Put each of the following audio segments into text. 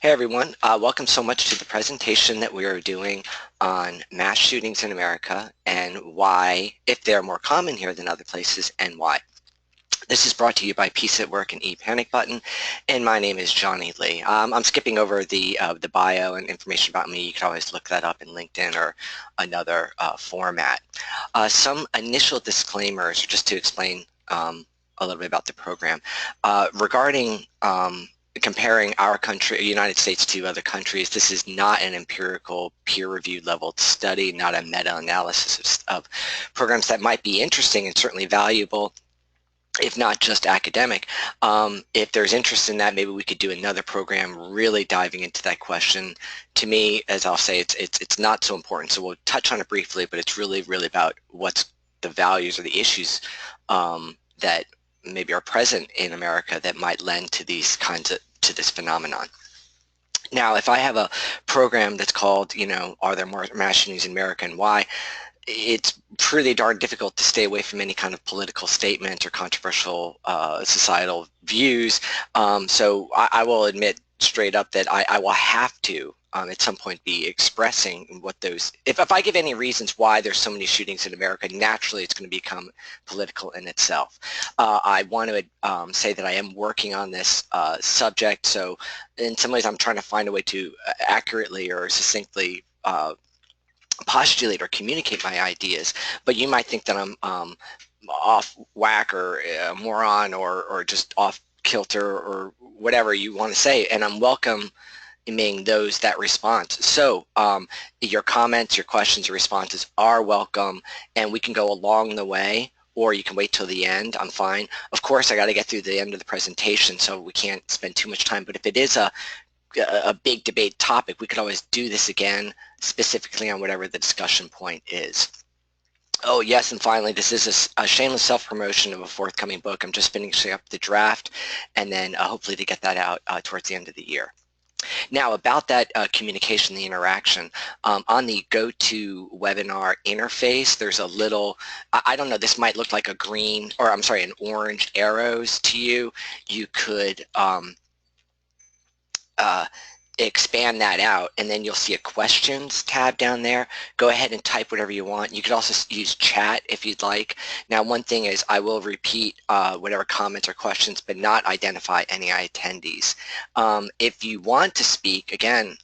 Hey everyone, welcome so much to the presentation that we are doing on mass shootings in America and why, if they're more common here than other places, and why. This is brought to you by Peace at Work and ePanic Button, and my name is Johnny Lee. I'm skipping over the bio and information about me. You can always look that up in LinkedIn or another format. Some initial disclaimers, just to explain a little bit about the program. Regarding comparing our country, United States, to other countries, this is not an empirical peer-reviewed level study, not a meta-analysis of programs that might be interesting and certainly valuable, if not just academic. If there's interest in that, maybe we could do another program really diving into that question. To me, as I'll say, it's not so important, so we'll touch on it briefly, but it's really about what's the values or the issues that maybe are present in America that might lend to these kinds of, to this phenomenon. Now, if I have a program that's called, are there more mass shootings in America and why, it's pretty darn difficult to stay away from any kind of political statement or controversial societal views. So I will admit straight up that I will have to at some point be expressing what those, if I give any reasons why there's so many shootings in America, naturally it's going to become political in itself. I want to say that I am working on this subject, so in some ways I'm trying to find a way to accurately or succinctly postulate or communicate my ideas, but you might think that I'm off whack or a moron or just off kilter or whatever you want to say, and I'm welcoming that response. So your comments, your questions, your responses are welcome, and we can go along the way, or you can wait till the end. I'm fine. Of course, I got to get through the end of the presentation, so we can't spend too much time, but if it is a big debate topic, we could always do this again, specifically on whatever the discussion point is. Oh yes, and finally, this is a shameless self-promotion of a forthcoming book. I'm just finishing up the draft, and then hopefully to get that out towards the end of the year. Now, about that communication, the interaction, on the GoToWebinar interface, there's a little, I don't know, this might look like a green, or I'm sorry, an orange arrows to you. You could expand that out, and then you'll see a questions tab down there. Go ahead and type whatever you want. You could also use chat if you'd like. Now, one thing is I will repeat whatever comments or questions, but not identify any attendees. If you want to speak, again,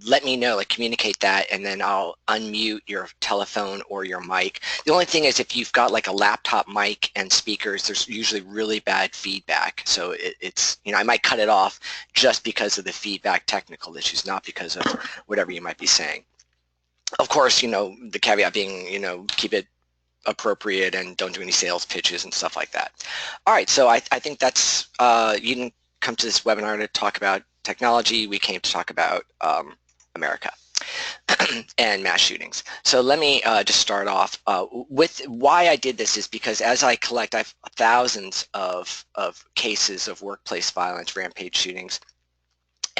let me know, like communicate that, and then I'll unmute your telephone or your mic. The only thing is if you've got like a laptop mic and speakers, there's usually really bad feedback. So it's, I might cut it off just because of the feedback technical issues, not because of whatever you might be saying. Of course, the caveat being, keep it appropriate and don't do any sales pitches and stuff like that. All right, so I think that's, you didn't come to this webinar to talk about technology. We came to talk about America and mass shootings. So let me just start off with why I did this is because as I collect, I've thousands of cases of workplace violence, rampage shootings,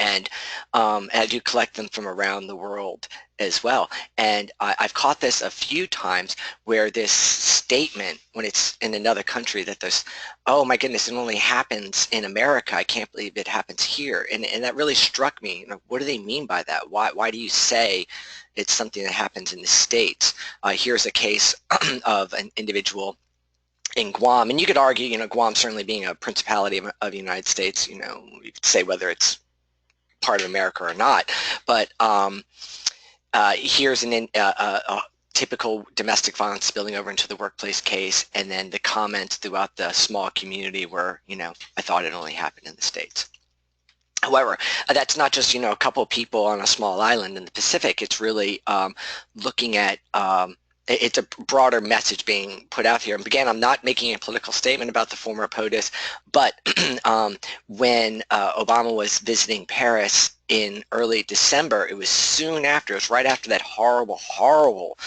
and I do collect them from around the world as well. And I've caught this a few times where this statement, when it's in another country, that there's, oh my goodness, it only happens in America. I can't believe it happens here. And that really struck me. What do they mean by that? Why do you say it's something that happens in the States? Here's a case of an individual in Guam. And you could argue, Guam certainly being a principality of the United States, you could say whether it's part of America or not, but here's a typical domestic violence spilling over into the workplace case, and then the comments throughout the small community where, I thought it only happened in the States. However, that's not just, a couple of people on a small island in the Pacific. It's really looking at it's a broader message being put out here. And again, I'm not making a political statement about the former POTUS, but when Obama was visiting Paris in early December, it was soon after, it was right after that horrible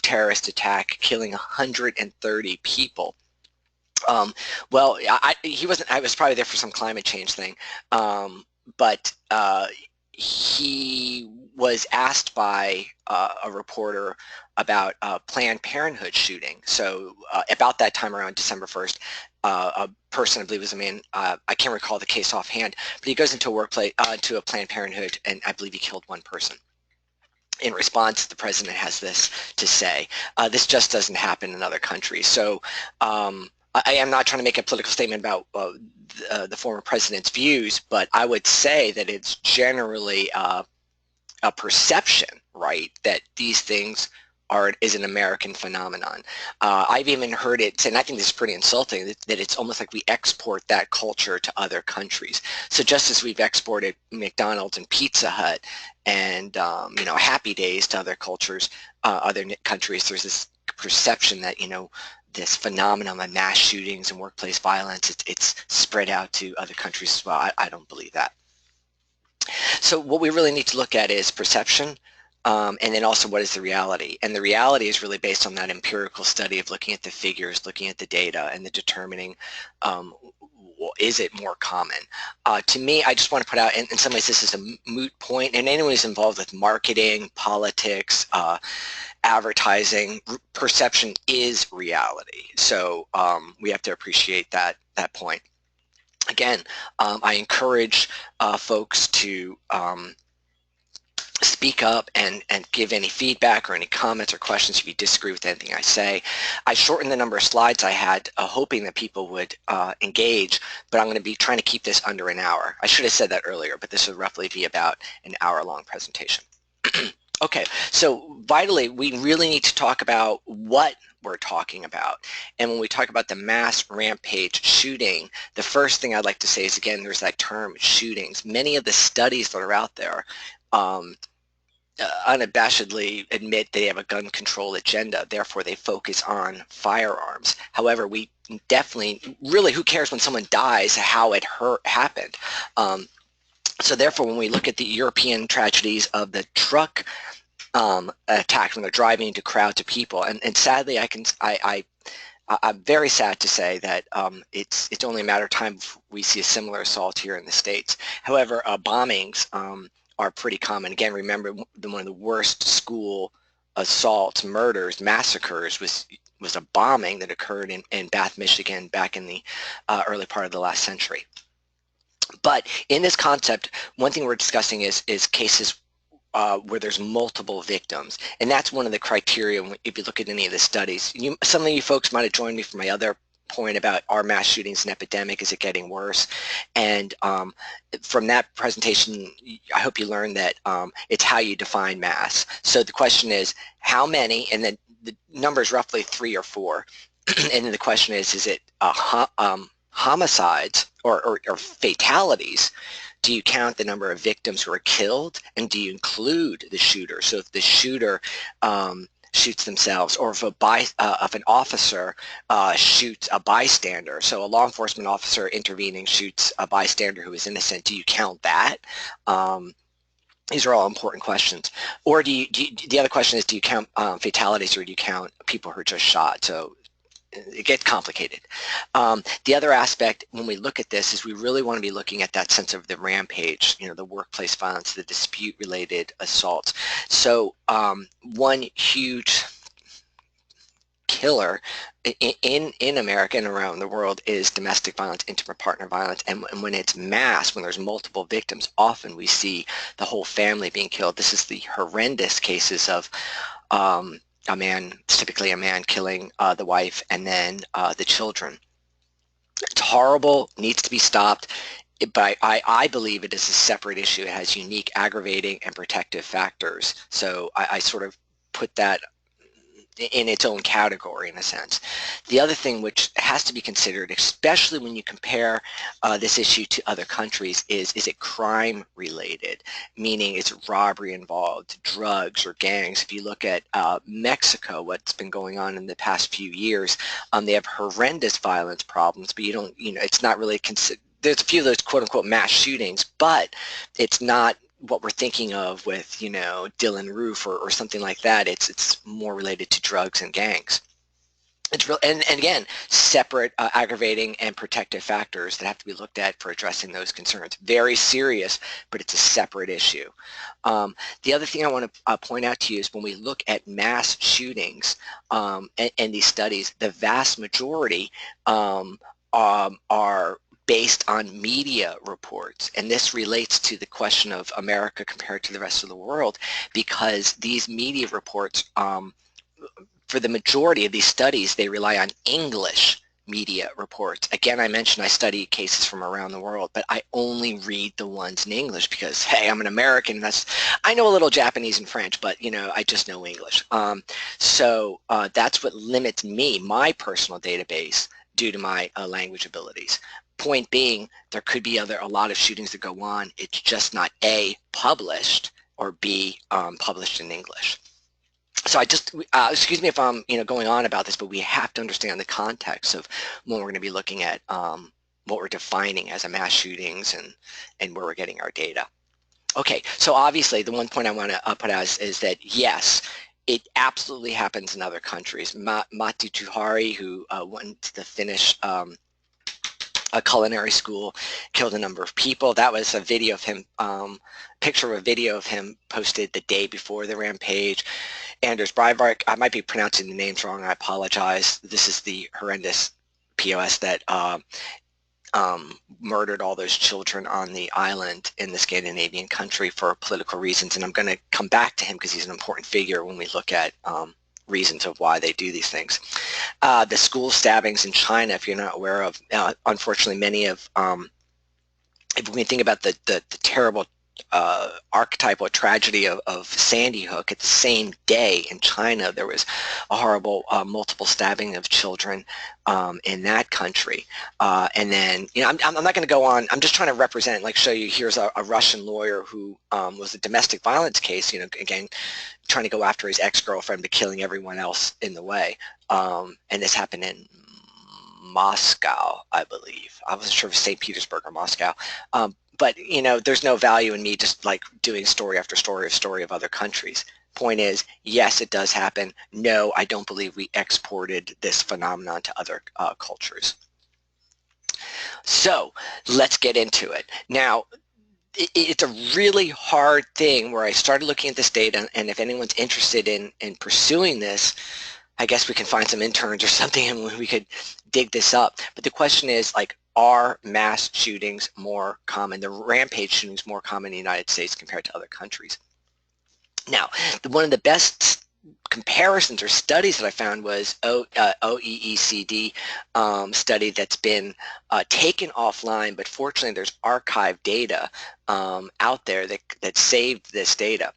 terrorist attack killing 130 people. Well, he wasn't, I was probably there for some climate change thing, but he was asked by a reporter about Planned Parenthood shooting. So about that time around December 1st, a person, I believe it was a man, I can't recall the case offhand, but he goes into a workplace, to a Planned Parenthood, and I believe he killed one person. In response, the president has this to say. This just doesn't happen in other countries. So I am not trying to make a political statement about the former president's views, but I would say that it's generally a perception, right, that these things is an American phenomenon. I've even heard it, and I think this is pretty insulting, that it's almost like we export that culture to other countries. So just as we've exported McDonald's and Pizza Hut and Happy Days to other cultures, other countries, there's this perception that this phenomenon of mass shootings and workplace violence, it's spread out to other countries as well. I don't believe that. So what we really need to look at is perception, and then also what is the reality. And the reality is really based on that empirical study of looking at the figures, looking at the data, and the determining is it more common. To me, I just want to put out, in some ways this is a moot point, and anyone who's involved with marketing, politics, advertising, perception is reality. So we have to appreciate that point. Again, I encourage folks to speak up and give any feedback or any comments or questions if you disagree with anything I say. I shortened the number of slides I had, hoping that people would engage, but I'm going to be trying to keep this under an hour. I should have said that earlier, but this will roughly be about an hour-long presentation. Okay, so vitally, we really need to talk about what we're talking about. And when we talk about the mass rampage shooting, the first thing I'd like to say is, again, there's that term shootings. Many of the studies that are out there unabashedly admit they have a gun control agenda, therefore they focus on firearms. However, we definitely, really, who cares when someone dies, how it happened? So therefore, when we look at the European tragedies of the truck attack when they're driving into crowds of people, and sadly, I'm very sad to say that it's only a matter of time before we see a similar assault here in the States. However, bombings are pretty common. Again, remember, one of the worst school assaults, murders, massacres was a bombing that occurred in Bath, Michigan back in the early part of the last century. But in this concept, one thing we're discussing is cases where there's multiple victims, and that's one of the criteria. If you look at any of the studies, some of you folks might have joined me for my other point about, are mass shootings an epidemic? Is it getting worse? And from that presentation, I hope you learned that it's how you define mass. So the question is how many, and then the number is roughly 3 or 4, and then the question is it homicides or fatalities? Do you count the number of victims who are killed, and do you include the shooter? So if the shooter shoots themselves, or if an officer shoots a bystander, so a law enforcement officer intervening shoots a bystander who is innocent, do you count that? These are all important questions. Or the other question is, do you count fatalities, or do you count people who are just shot? So it gets complicated. The other aspect when we look at this is we really want to be looking at that sense of the rampage, the workplace violence, the dispute-related assaults. So one huge killer in America and around the world is domestic violence, intimate partner violence, and when it's mass, when there's multiple victims, often we see the whole family being killed. This is the horrendous cases of typically a man killing the wife and then the children. It's horrible, needs to be stopped, but I believe it is a separate issue. It has unique aggravating and protective factors. So I sort of put that in its own category in a sense. The other thing which has to be considered, especially when you compare this issue to other countries, is it crime related? Meaning, is it robbery involved, drugs or gangs? If you look at Mexico, what's been going on in the past few years, they have horrendous violence problems, but it's not really there's a few of those quote unquote mass shootings, but it's not what we're thinking of with, Dylan Roof or something like that. It's more related to drugs and gangs. It's real, and again, separate aggravating and protective factors that have to be looked at for addressing those concerns. Very serious, but it's a separate issue. The other thing I want to point out to you is when we look at mass shootings and these studies, the vast majority are based on media reports, and this relates to the question of America compared to the rest of the world, because these media reports, for the majority of these studies, they rely on English media reports. Again, I mentioned I study cases from around the world, but I only read the ones in English because, hey, I'm an American. I know a little Japanese and French, but I just know English. So that's what limits me, my personal database, due to my language abilities. Point being, there could be a lot of shootings that go on. It's just not A, published, or B, published in English. So excuse me if I'm going on about this, but we have to understand the context of when we're going to be looking at what we're defining as a mass shootings and where we're getting our data. Okay, so obviously the one point I want to put out is that yes, it absolutely happens in other countries. Matti Tuhari, who went to the Finnish a culinary school, killed a number of people. That was a video of him, picture of a video of him posted the day before the rampage. Anders Breivik, I might be pronouncing the names wrong, I apologize. This is the horrendous POS that murdered all those children on the island in the Scandinavian country for political reasons. And I'm going to come back to him because he's an important figure when we look at reasons of why they do these things. The school stabbings in China, if you're not aware of, unfortunately many of, if we think about the terrible archetypal tragedy of Sandy Hook, at the same day in China there was a horrible multiple stabbing of children in that country. And then, I'm not going to go on, I'm just trying to represent, like show you, here's a Russian lawyer who was a domestic violence case, again, trying to go after his ex-girlfriend but killing everyone else in the way. And this happened in Moscow, I believe. I wasn't sure if it was St. Petersburg or Moscow. But, there's no value in me just like doing story after story of other countries. Point is, yes, it does happen. No, I don't believe we exported this phenomenon to other cultures. So let's get into it. Now, it's a really hard thing where I started looking at this data, and if anyone's interested in pursuing this, I guess we can find some interns or something and we could dig this up. But the question is, like, are mass shootings more common, the rampage shootings more common in the United States compared to other countries? Now, one of the best comparisons or studies that I found was OEECD study that's been taken offline, but fortunately there's archived data out there that saved this data.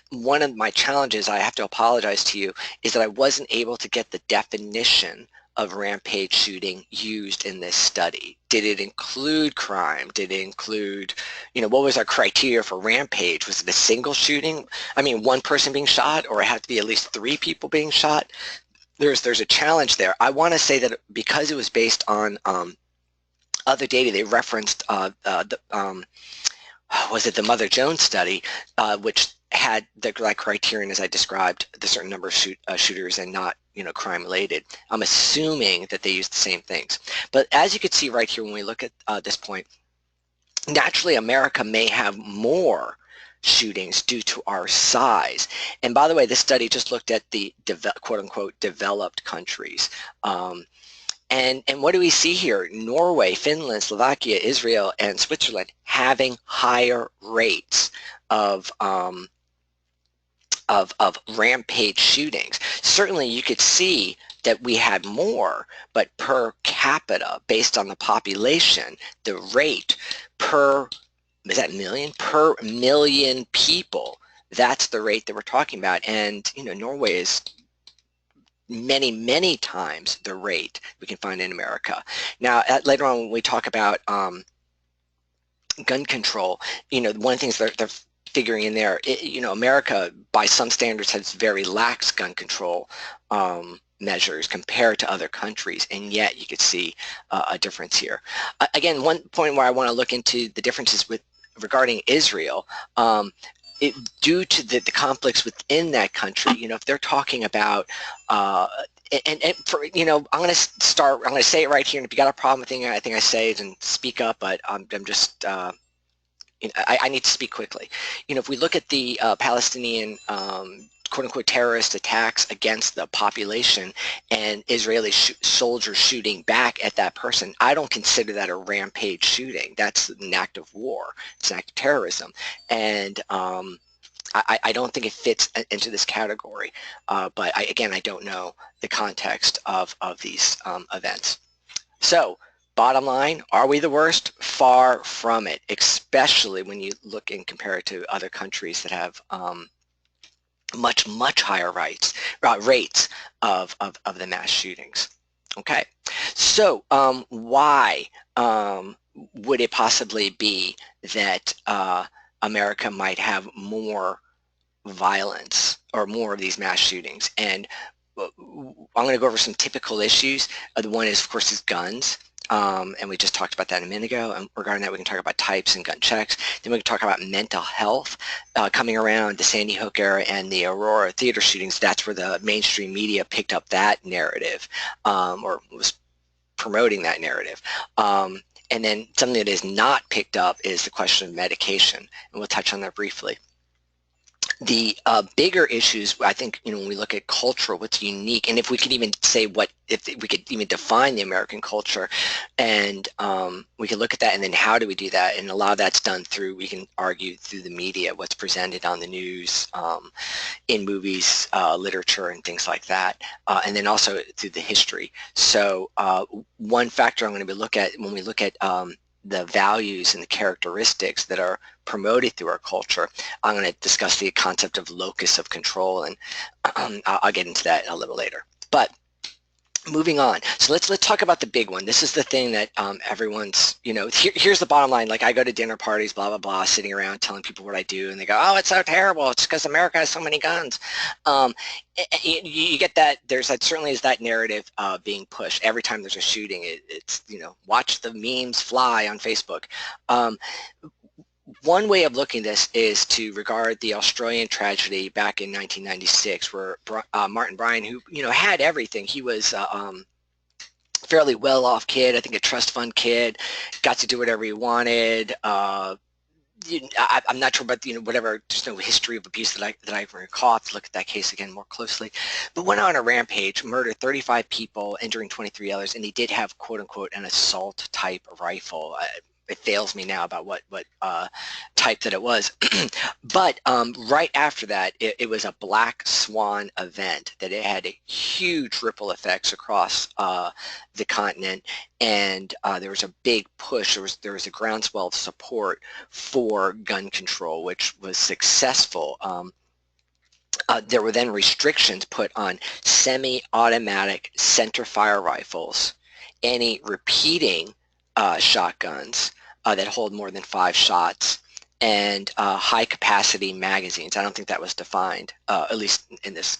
One of my challenges, I have to apologize to you, is that I wasn't able to get the definition of rampage shooting used in this study. Did it include crime? Did it include, what was our criteria for rampage? Was it a single shooting? I mean, one person being shot, or it had to be at least 3 people being shot? There's a challenge there. I want to say that because it was based on other data, they referenced was it the Mother Jones study, which had the criterion as I described, the certain number of shooters and not crime related. I'm assuming that they use the same things. But as you can see right here when we look at this point, naturally America may have more shootings due to our size. And by the way, this study just looked at the quote-unquote developed countries. And what do we see here? Norway, Finland, Slovakia, Israel, and Switzerland having higher rates of rampage shootings. Certainly you could see that we had more, but per capita, based on the population, the rate per, is that million? Per million people, that's the rate that we're talking about. And, Norway is many, many times the rate we can find in America. Now, later on when we talk about gun control, one of the things they're figuring in there, America by some standards has very lax gun control measures compared to other countries, and yet you could see a difference here. Again, one point where I want to look into the differences regarding Israel, due to the conflicts within that country, if they're talking about and for, I'm going to say it right here, and if you got a problem with anything I say, then speak up, but I'm just I need to speak quickly. If we look at the Palestinian quote-unquote terrorist attacks against the population and Israeli soldiers shooting back at that person, I don't consider that a rampage shooting. That's an act of war. It's an act of terrorism. And I don't think it fits into this category. But again, I don't know the context of these events. So bottom line, are we the worst? Far from it, especially when you look and compare it to other countries that have much higher rates of the mass shootings. Okay, so why would it possibly be that America might have more violence or more of these mass shootings? And I'm going to go over some typical issues. The one is, of course, is guns. And we just talked about that a minute ago. And regarding that, we can talk about types and gun checks. Then we can talk about mental health. Coming around the Sandy Hook era and the Aurora theater shootings, that's where the mainstream media picked up that narrative, or was promoting that narrative. And then something that is not picked up is the question of medication. And we'll touch on that briefly. The bigger issues, I think, when we look at culture, what's unique, and if we could even say if we could even define the American culture, and we could look at that, and then how do we do that? And a lot of that's done through, we can argue, through the media, what's presented on the news, in movies, literature, and things like that, and then also through the history. So one factor I'm going to look at when we look at the values and the characteristics that are promoted through our culture, I'm going to discuss the concept of locus of control, and I'll get into that a little later. But moving on, so let's talk about the big one. This is the thing that everyone's, here's the bottom line. Like, I go to dinner parties, blah blah blah, sitting around telling people what I do, and they go, "Oh, it's so terrible. It's because America has so many guns." You get that. Certainly is that narrative being pushed every time there's a shooting. It's watch the memes fly on Facebook. One way of looking at this is to regard the Australian tragedy back in 1996, where Martin Bryan, who had everything, he was fairly well-off kid, I think a trust fund kid, got to do whatever he wanted. I'm not sure about whatever. There's no history of abuse that I can recall. I have to look at that case again more closely. But went on a rampage, murdered 35 people, injuring 23 others, and he did have quote unquote an assault type rifle. It fails me now about what type that it was. But right after that, it was a black swan event that it had a huge ripple effects across the continent, and there was a big push. There was a groundswell of support for gun control, which was successful. There were then restrictions put on semi-automatic center-fire rifles, any repeating shotguns that hold more than 5 shots, and high-capacity magazines. I don't think that was defined, at least in this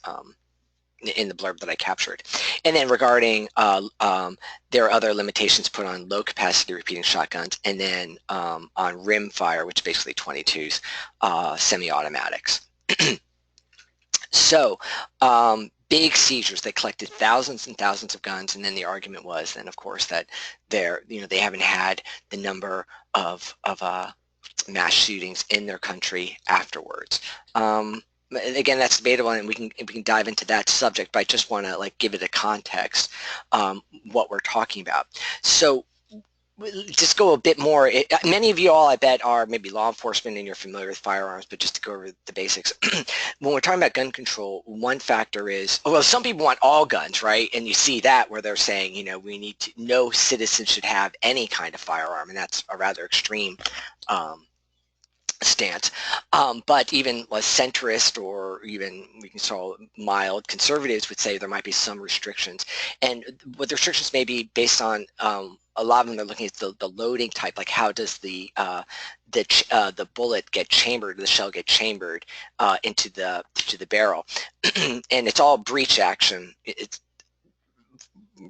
in the blurb that I captured. And then regarding, there are other limitations put on low-capacity repeating shotguns, and then on rim fire, which is basically 22s, semi-automatics. So big seizures. They collected thousands and thousands of guns, and then the argument was then, of course, that they haven't had the number of mass shootings in their country afterwards. Again, that's debatable, and we can dive into that subject, but I just want to give it a context, what we're talking about. So just go a bit more. Many of you all, I bet, are maybe law enforcement and you're familiar with firearms, but just to go over the basics. When we're talking about gun control, one factor is, well, some people want all guns, right? And you see that where they're saying, no citizen should have any kind of firearm, and that's a rather extreme stance. But even centrist, or even we can call mild conservatives, would say there might be some restrictions, and what the restrictions may be based on, a lot of them are looking at the loading type, like how does the bullet get chambered, the shell get chambered into the barrel, and it's all breech action. It's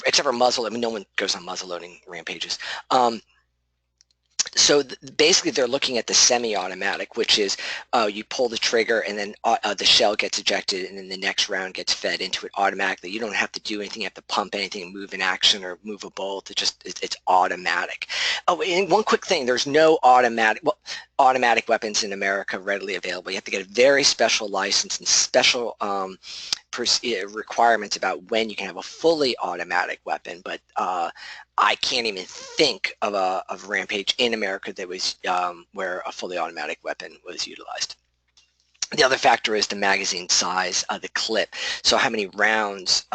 except for muzzle. I mean, no one goes on muzzle loading rampages. So basically they're looking at the semi-automatic, which is you pull the trigger and then the shell gets ejected and then the next round gets fed into it automatically. You don't have to do anything, you have to pump anything, move an action or move a bolt. It's automatic. Oh, and one quick thing, there's no automatic weapons in America readily available. You have to get a very special license and special requirements about when you can have a fully automatic weapon, but I can't even think of a Rampage in America that was where a fully automatic weapon was utilized. The other factor is the magazine size of the clip. So how many rounds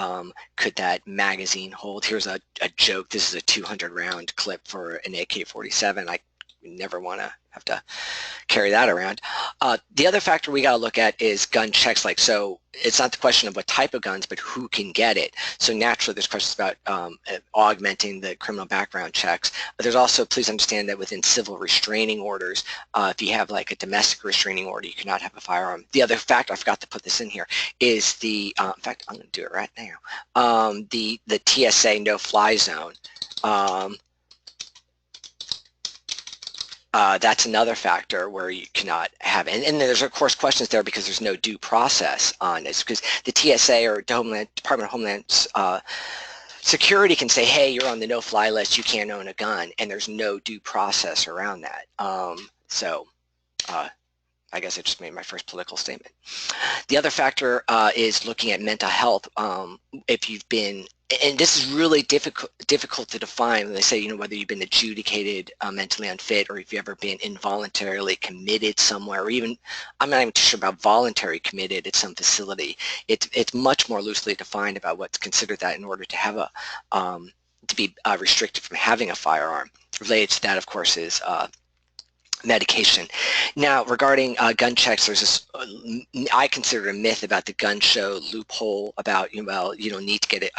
could that magazine hold? Here's a joke. This is a 200 round clip for an AK-47. I never want to have to carry that around. The other factor we got to look at is gun checks. Like, so it's not the question of what type of guns, but who can get it. So naturally there's questions about augmenting the criminal background checks. But there's also, please understand that within civil restraining orders, if you have like a domestic restraining order, you cannot have a firearm. The other factor, I forgot to put this in here, is the, in fact, I'm going to do it right now, the TSA no-fly zone. That's another factor where you cannot have it. And there's, of course, questions there because there's no due process on this, because the TSA or Department of Homeland Security can say, hey, you're on the no-fly list, you can't own a gun, and there's no due process around that. I guess I just made my first political statement. The other factor is looking at mental health. If you've been, and this is really difficult to define when they say, you know, whether you've been adjudicated mentally unfit or if you've ever been involuntarily committed somewhere, or even, I'm not even sure about voluntary committed at some facility. It's much more loosely defined about what's considered that in order to have a, to be restricted from having a firearm. Related to that, of course, is medication. Now, regarding gun checks, there's this, I consider it a myth about the gun show loophole about, you know, well, you don't need to get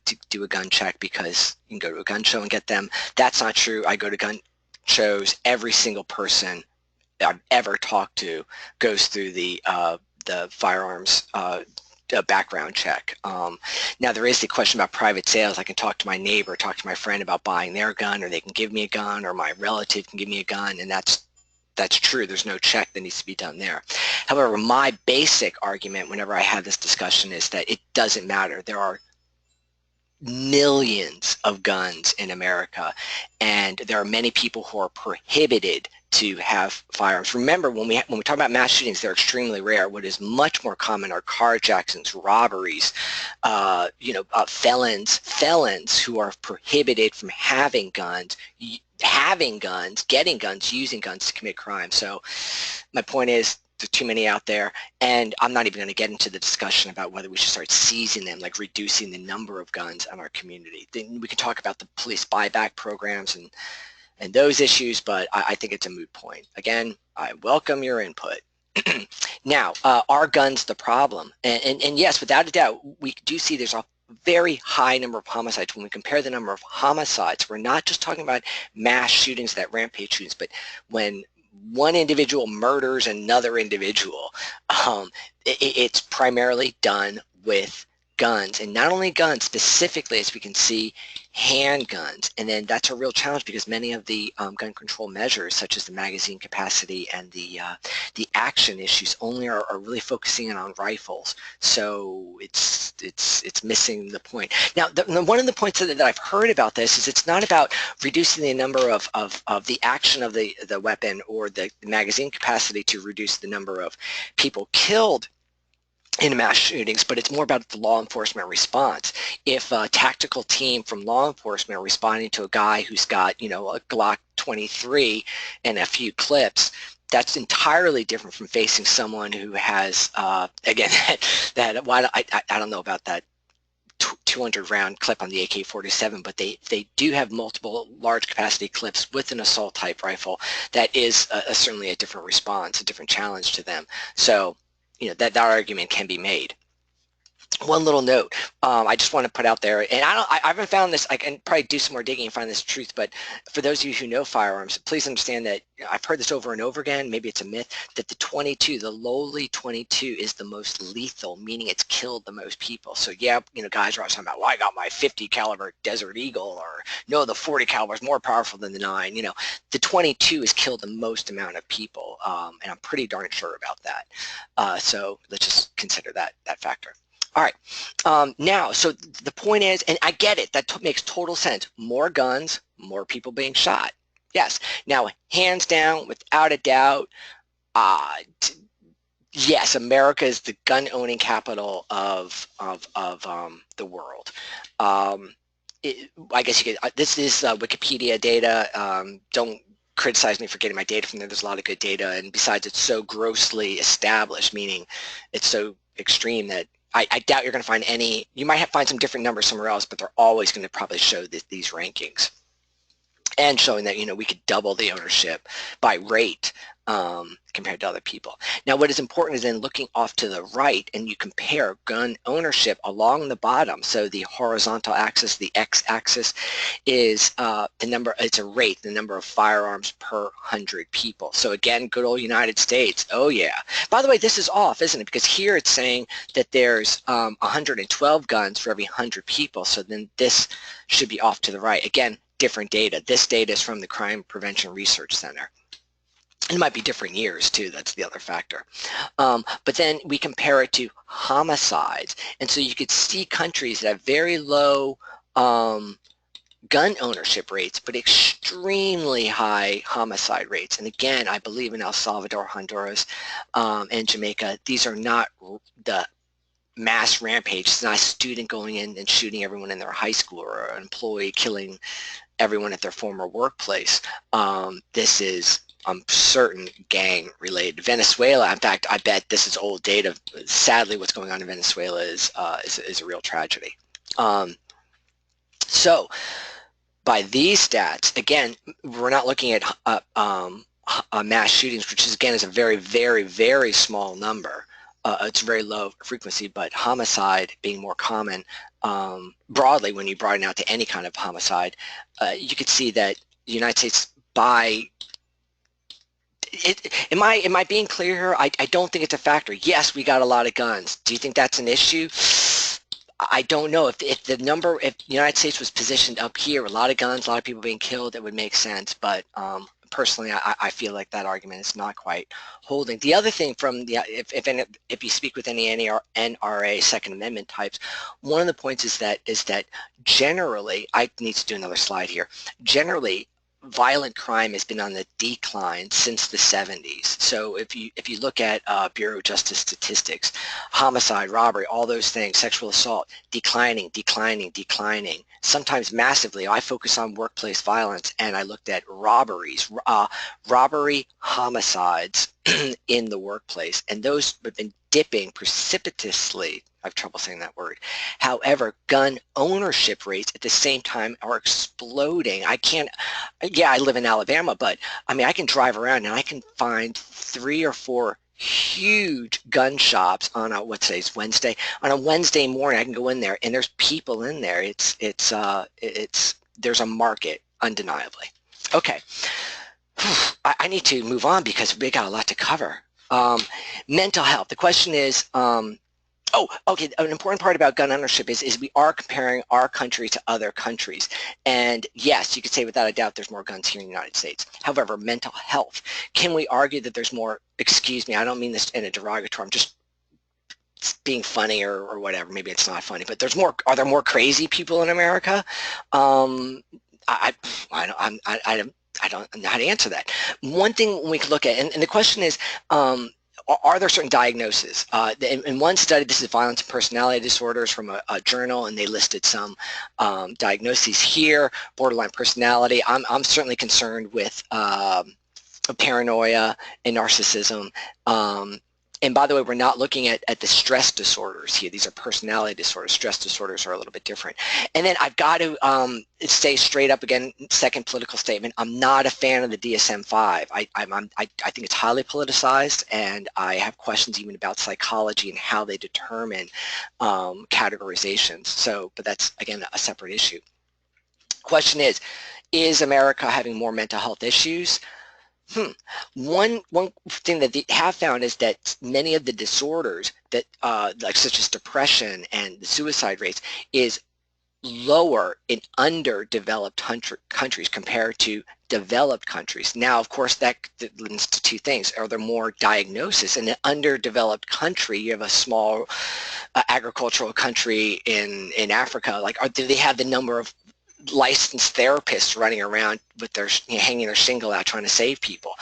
to do a gun check because you can go to a gun show and get them. That's not true. I go to gun shows. Every single person I've ever talked to goes through the firearms background check. Now there is the question about private sales. I can talk to my neighbor, talk to my friend about buying their gun, or they can give me a gun, or my relative can give me a gun, and that's true. There's no check that needs to be done there. However, my basic argument whenever I have this discussion is that it doesn't matter. There are millions of guns in America, and there are many people who are prohibited to have firearms. Remember, when we talk about mass shootings, they're extremely rare. What is much more common are carjackings, robberies, felons who are prohibited from having guns, getting guns, using guns to commit crime. So my point is, there's too many out there, and I'm not even going to get into the discussion about whether we should start seizing them, like reducing the number of guns in our community. Then we can talk about the police buyback programs and those issues, but I think it's a moot point. Again, I welcome your input. Now, are guns the problem? And yes, without a doubt, we do see there's a very high number of homicides. When we compare the number of homicides, we're not just talking about mass shootings, that rampage shootings, but when one individual murders another individual, it's primarily done with guns, and not only guns, specifically, as we can see, handguns. And then that's a real challenge because many of the gun control measures, such as the magazine capacity and the action issues, only are really focusing in on rifles. So it's missing the point. Now, one of the points that I've heard about this is it's not about reducing the number of the action of the weapon or the magazine capacity to reduce the number of people killed in mass shootings, but it's more about the law enforcement response. If a tactical team from law enforcement are responding to a guy who's got, you know, a Glock 23 and a few clips, that's entirely different from facing someone who has, again, I don't know about that 200 round clip on the AK-47, but they do have multiple large capacity clips with an assault type rifle. That is certainly a different response, a different challenge to them. So, you know, that argument can be made. one little note I just want to put out there, and I haven't found this. I can probably do some more digging and find this truth, but for those of you who know firearms, please understand that I've heard this over and over again, maybe it's a myth, that the 22, the lowly 22 is the most lethal, meaning it's killed the most people. So yeah, guys are always talking about, well, I got my 50 caliber Desert Eagle, or no, the 40 caliber is more powerful than the 9. The 22 has killed the most amount of people, and I'm pretty darn sure about that. So let's just consider that factor. All right. Now, so the point is, and I get it, that makes total sense. More guns, more people being shot. Yes. Now, hands down, without a doubt, yes, America is the gun-owning capital of the world. I guess you could. This is Wikipedia data. Don't criticize me for getting my data from there. There's a lot of good data, and besides, it's so grossly established, meaning it's so extreme that I doubt you're going to find any. You might find some different numbers somewhere else, but they're always going to probably show these rankings, and showing that we could double the ownership by rate compared to other people. Now, what is important is then looking off to the right, and you compare gun ownership along the bottom. So the horizontal axis, the x-axis, is the number. It's a rate, the number of firearms per 100 people. So again, good old United States. Oh yeah. By the way, this is off, isn't it? Because here it's saying that there's 112 guns for every 100 people. So then this should be off to the right. Again, different data. This data is from the Crime Prevention Research Center. It might be different years too, that's the other factor. But then we compare it to homicides. And so you could see countries that have very low gun ownership rates, but extremely high homicide rates. And again, I believe in El Salvador, Honduras, and Jamaica, these are not the mass rampage. It's not a student going in and shooting everyone in their high school, or an employee killing everyone at their former workplace. This is, I'm certain, gang related. Venezuela, in fact, I bet this is old data. Sadly, what's going on in Venezuela is a real tragedy. So by these stats, again, we're not looking at mass shootings, which is, again, is a very, very, very small number. It's very low frequency, but homicide being more common broadly, when you broaden out to any kind of homicide, you could see that the United States, by am I being clear here? I don't think it's a factor. Yes, we got a lot of guns. Do you think that's an issue? I don't know. If the United States was positioned up here, a lot of guns, a lot of people being killed, it would make sense. But personally, I feel like that argument is not quite holding. The other thing from the, if you speak with any NRA Second Amendment types, one of the points is that generally, I need to do another slide here. Generally, violent crime has been on the decline since the 70s. So if you look at Bureau of Justice statistics, homicide, robbery, all those things, sexual assault, declining, sometimes massively. I focus on workplace violence, and I looked at robberies, robbery homicides in the workplace, and those have been dipping precipitously. I have trouble saying that word. However, gun ownership rates at the same time are exploding. I live in Alabama, but I mean, I can drive around and I can find 3 or 4 huge gun shops on it's Wednesday. On a Wednesday morning, I can go in there and there's people in there. There's a market, undeniably. Okay, I need to move on because we got a lot to cover. Mental health. The question is, oh, okay, an important part about gun ownership is we are comparing our country to other countries. And yes, you could say without a doubt there's more guns here in the United States. However, mental health, can we argue that there's more, excuse me, I don't mean this in a derogatory, I'm just being funny or whatever, maybe it's not funny, but are there more crazy people in America? I don't know how to answer that. One thing we could look at, and the question is, are there certain diagnoses? In one study, this is violence and personality disorders from a journal, and they listed some diagnoses here. Borderline personality. I'm certainly concerned with paranoia and narcissism. And by the way, we're not looking at the stress disorders here. These are personality disorders. Stress disorders are a little bit different. And then I've got to say straight up again, second political statement, I'm not a fan of the DSM-5. I think it's highly politicized, and I have questions even about psychology and how they determine categorizations. So, but that's, again, a separate issue. Question is America having more mental health issues? One thing that they have found is that many of the disorders that like such as depression and the suicide rates is lower in underdeveloped countries compared to developed countries. Now, of course, that leads to two things. Are there more diagnosis? In an underdeveloped country, you have a small agricultural country in Africa, like do they have the number of licensed therapists running around with their hanging their shingle out trying to save people?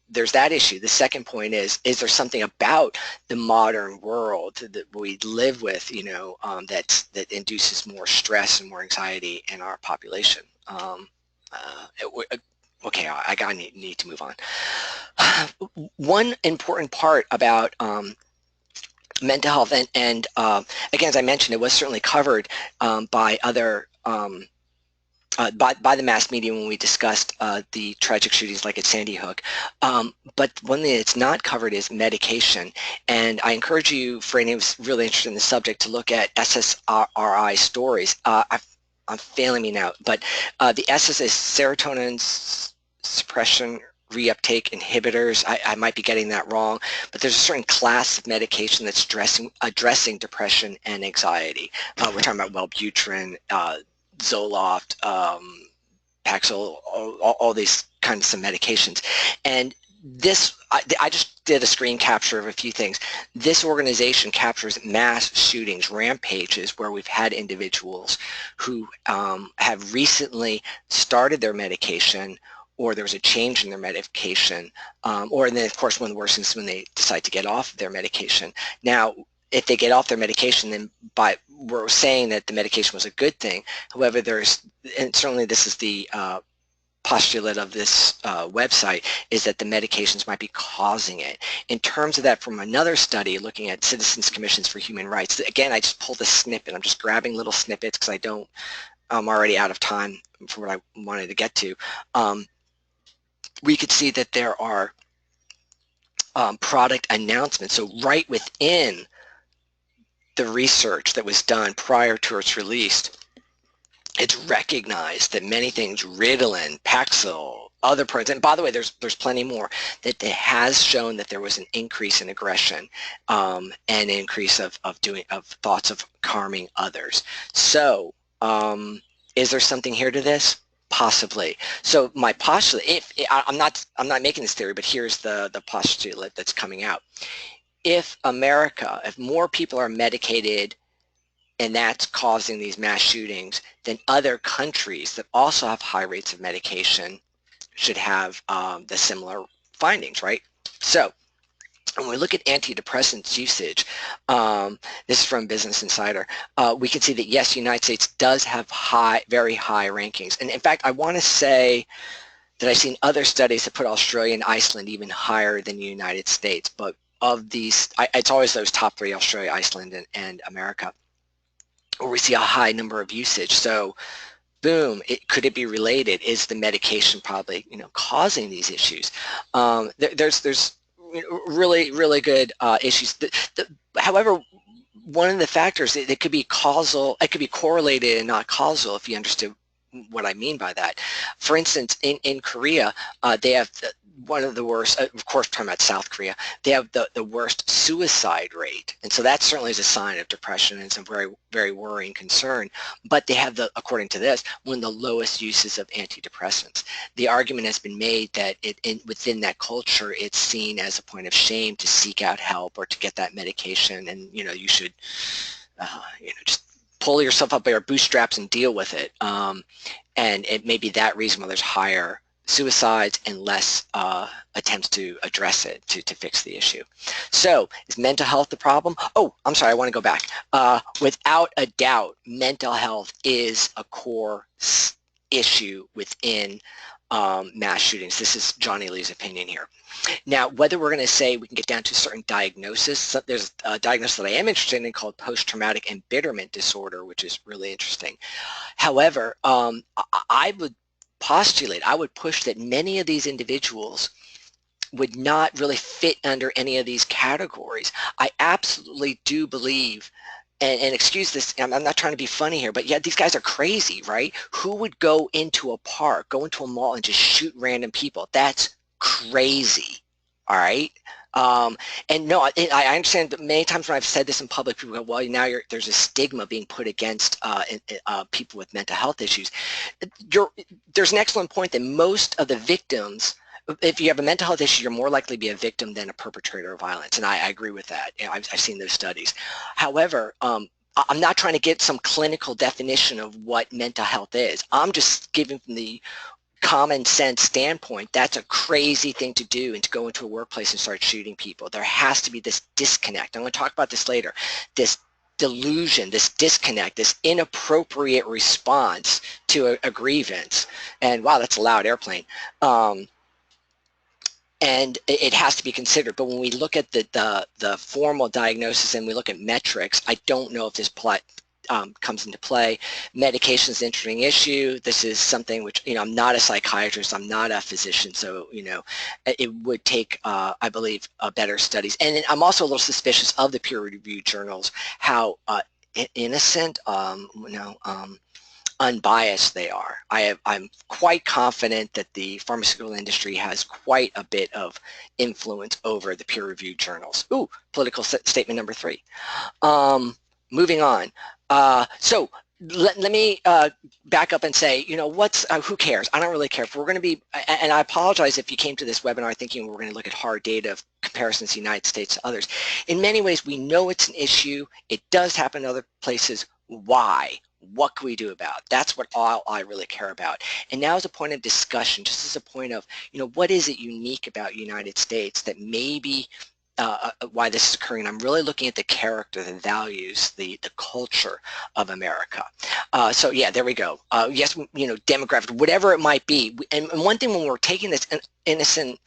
There's that issue. The second point is there something about the modern world that we live with, that induces more stress and more anxiety in our population? Okay, I need to move on. One important part about mental health, and again, as I mentioned, it was certainly covered by other by the mass media when we discussed the tragic shootings like at Sandy Hook. But one thing that's not covered is medication. And I encourage you, for anyone who's really interested in the subject, to look at SSRI stories. I'm failing me now, but the SS is serotonin suppression reuptake inhibitors. I might be getting that wrong, but there's a certain class of medication that's addressing depression and anxiety. We're talking about Wellbutrin, Zoloft, Paxil, all these kinds of medications. And this, I just did a screen capture of a few things. This organization captures mass shootings, rampages, where we've had individuals who have recently started their medication, or there was a change in their medication, or then, of course, one of the worst things is when they decide to get off their medication. Now, if they get off their medication, then we're saying that the medication was a good thing. However, and certainly this is the postulate of this website, is that the medications might be causing it. In terms of that, from another study looking at Citizens Commissions for Human Rights, again, I just pulled a snippet. I'm just grabbing little snippets because I'm already out of time for what I wanted to get to. We could see that there are product announcements. So right within the research that was done prior to its release, it's recognized that many things, Ritalin, Paxil, other products, and by the way, there's plenty more, that it has shown that there was an increase in aggression and an increase of thoughts of harming others. So is there something here to this? Possibly. So my postulate, I'm not making this theory, but here's the postulate that's coming out. If more people are medicated and that's causing these mass shootings, then other countries that also have high rates of medication should have the similar findings, right? So when we look at antidepressants usage, this is from Business Insider, we can see that yes, the United States does have very high rankings. And in fact, I want to say that I've seen other studies that put Australia and Iceland even higher than the United States. But of these, it's always those top three, Australia, Iceland, and America, where we see a high number of usage. So boom, could it be related? Is the medication probably causing these issues? There's really, really good issues. However, one of the factors, it could be causal, it could be correlated and not causal, if you understood what I mean by that. For instance, in Korea, they have one of the worst, of course, talking about South Korea, they have the worst suicide rate. And so that certainly is a sign of depression and some very, very worrying concern. But they have, according to this, one of the lowest uses of antidepressants. The argument has been made that within that culture, it's seen as a point of shame to seek out help or to get that medication. And, you should, just pull yourself up by your bootstraps and deal with it. And it may be that reason why there's higher suicides and less attempts to address it, to fix the issue. So is mental health the problem? Oh, I'm sorry, I want to go back. Without a doubt, mental health is a core issue within mass shootings. This is Johnny Lee's opinion here. Now, whether we're going to say we can get down to a certain diagnosis, so there's a diagnosis that I am interested in called post-traumatic embitterment disorder, which is really interesting. However, I would postulate, I would push that many of these individuals would not really fit under any of these categories. I absolutely do believe, and excuse this, I'm not trying to be funny here, but yeah, these guys are crazy, right? Who would go into a park, go into a mall and just shoot random people? That's crazy, all right? And no, I understand that many times when I've said this in public, people go, well, now there's a stigma being put against people with mental health issues. There's an excellent point that most of the victims, if you have a mental health issue, you're more likely to be a victim than a perpetrator of violence, and I agree with that. You know, I've seen those studies. However, I'm not trying to get some clinical definition of what mental health is. I'm just giving from the common sense standpoint, that's a crazy thing to do, and to go into a workplace and start shooting people. There has to be this disconnect. I'm going to talk about this later. This delusion, this disconnect, this inappropriate response to a grievance. And wow, that's a loud airplane. And it has to be considered. But when we look at the formal diagnosis and we look at metrics, I don't know if this comes into play. Medication is an interesting issue. This is something which, you know, I'm not a psychiatrist, I'm not a physician, so, you know, it would take, I believe, better studies. And I'm also a little suspicious of the peer-reviewed journals, how innocent, unbiased they are. I'm quite confident that the pharmaceutical industry has quite a bit of influence over the peer-reviewed journals. Ooh, political statement number 3. Moving on. So let me back up and say, you know, who cares? I don't really care. If we're going to be, and I apologize if you came to this webinar thinking we're going to look at hard data of comparisons of the United States to others. In many ways, we know it's an issue. It does happen in other places. Why? What can we do about it? That's what all I really care about. And now as a point of discussion, just as a point of, you know, what is it unique about the United States that maybe why this is occurring? I'm really looking at the character, the values, the culture of America. So yeah, there we go. Yes, you know, demographic, whatever it might be. And one thing when we're taking this innocent,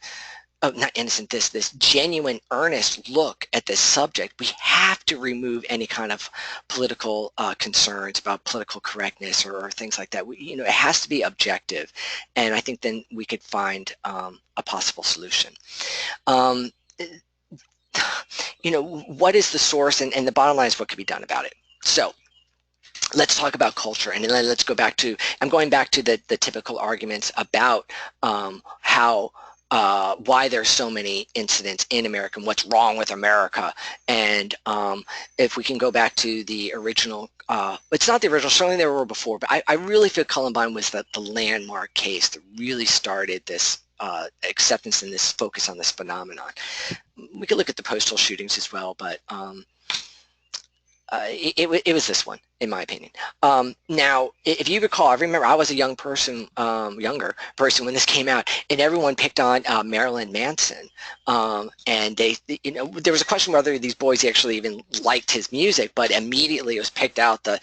not innocent, this genuine, earnest look at this subject, we have to remove any kind of political concerns about political correctness or things like that. You know, it has to be objective, and I think then we could find a possible solution. You know, what is the source, and the bottom line is what could be done about it. So let's talk about culture, and then let's go back to, I'm going back to the typical arguments about why there's so many incidents in America and what's wrong with America. And if we can go back to the original, it's not the original, certainly there were before, but I really feel Columbine was the landmark case that really started this acceptance and this focus on this phenomenon. We could look at the postal shootings as well, but it was this one, in my opinion. Now, if you recall, I remember I was a younger person when this came out, and everyone picked on Marilyn Manson. And they, you know, there was a question whether these boys actually even liked his music, but immediately it was picked out the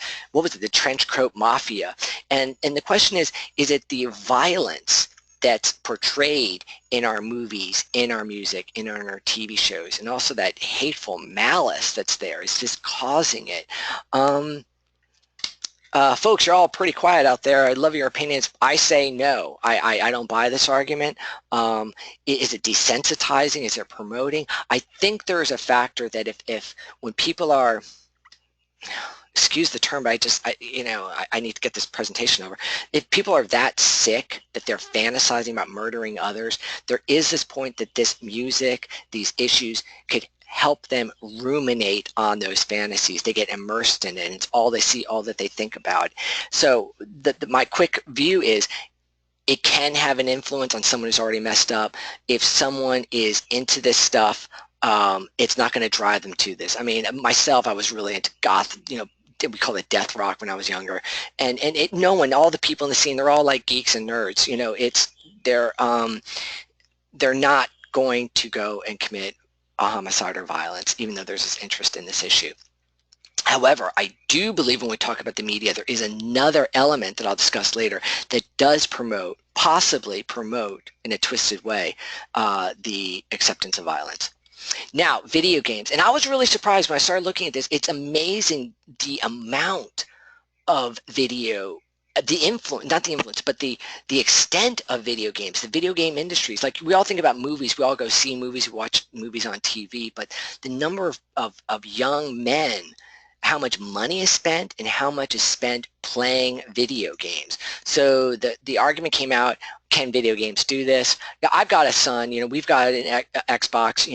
trench coat mafia. And the question is it the violence that's portrayed in our movies, in our music, in our TV shows, and also that hateful malice that's there? Is this causing it? Folks, you're all pretty quiet out there. I'd love your opinions. I say no. I don't buy this argument. Is it desensitizing? Is it promoting? I think there's a factor that if when people are, excuse the term, but I need to get this presentation over. If people are that sick that they're fantasizing about murdering others, there is this point that this music, these issues could help them ruminate on those fantasies. They get immersed in it, and it's all they see, all that they think about. So my quick view is it can have an influence on someone who's already messed up. If someone is into this stuff, it's not going to drive them to this. I mean, myself, I was really into goth, you know, we call it death rock when I was younger, and no one, all the people in the scene, they're all like geeks and nerds. You know, they're not going to go and commit a homicide or violence, even though there's this interest in this issue. However, I do believe when we talk about the media, there is another element that I'll discuss later that does promote, possibly promote in a twisted way, the acceptance of violence. Now, video games, and I was really surprised when I started looking at this. It's amazing the amount of video, the influence, not the influence, but the extent of video games, the video game industries. Like we all think about movies, we all go see movies, we watch movies on TV, but the number of young men, how much money is spent and how much is spent playing video games. So the argument came out, can video games do this? Yeah, I've got a son, we've got an Xbox,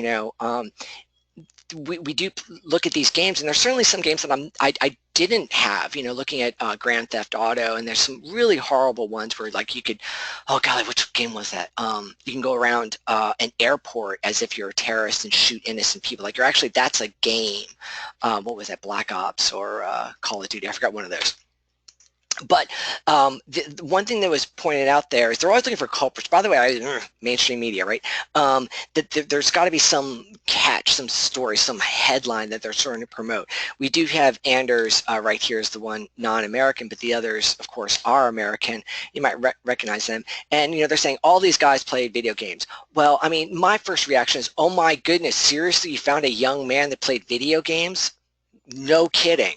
we do look at these games, and there's certainly some games that I didn't have, looking at Grand Theft Auto, and there's some really horrible ones where like you could, oh God, which game was that? You can go around an airport as if you're a terrorist and shoot innocent people. Like that's a game. What was that, Black Ops or Call of Duty? I forgot one of those. But the one thing that was pointed out there is they're always looking for culprits. By the way, mainstream media, right? There's got to be some catch, some story, some headline that they're trying to promote. We do have Anders right here is the one non-American, but the others, of course, are American. You might recognize them. And, they're saying all these guys played video games. Well, I mean, my first reaction is, oh my goodness, seriously, you found a young man that played video games? No kidding.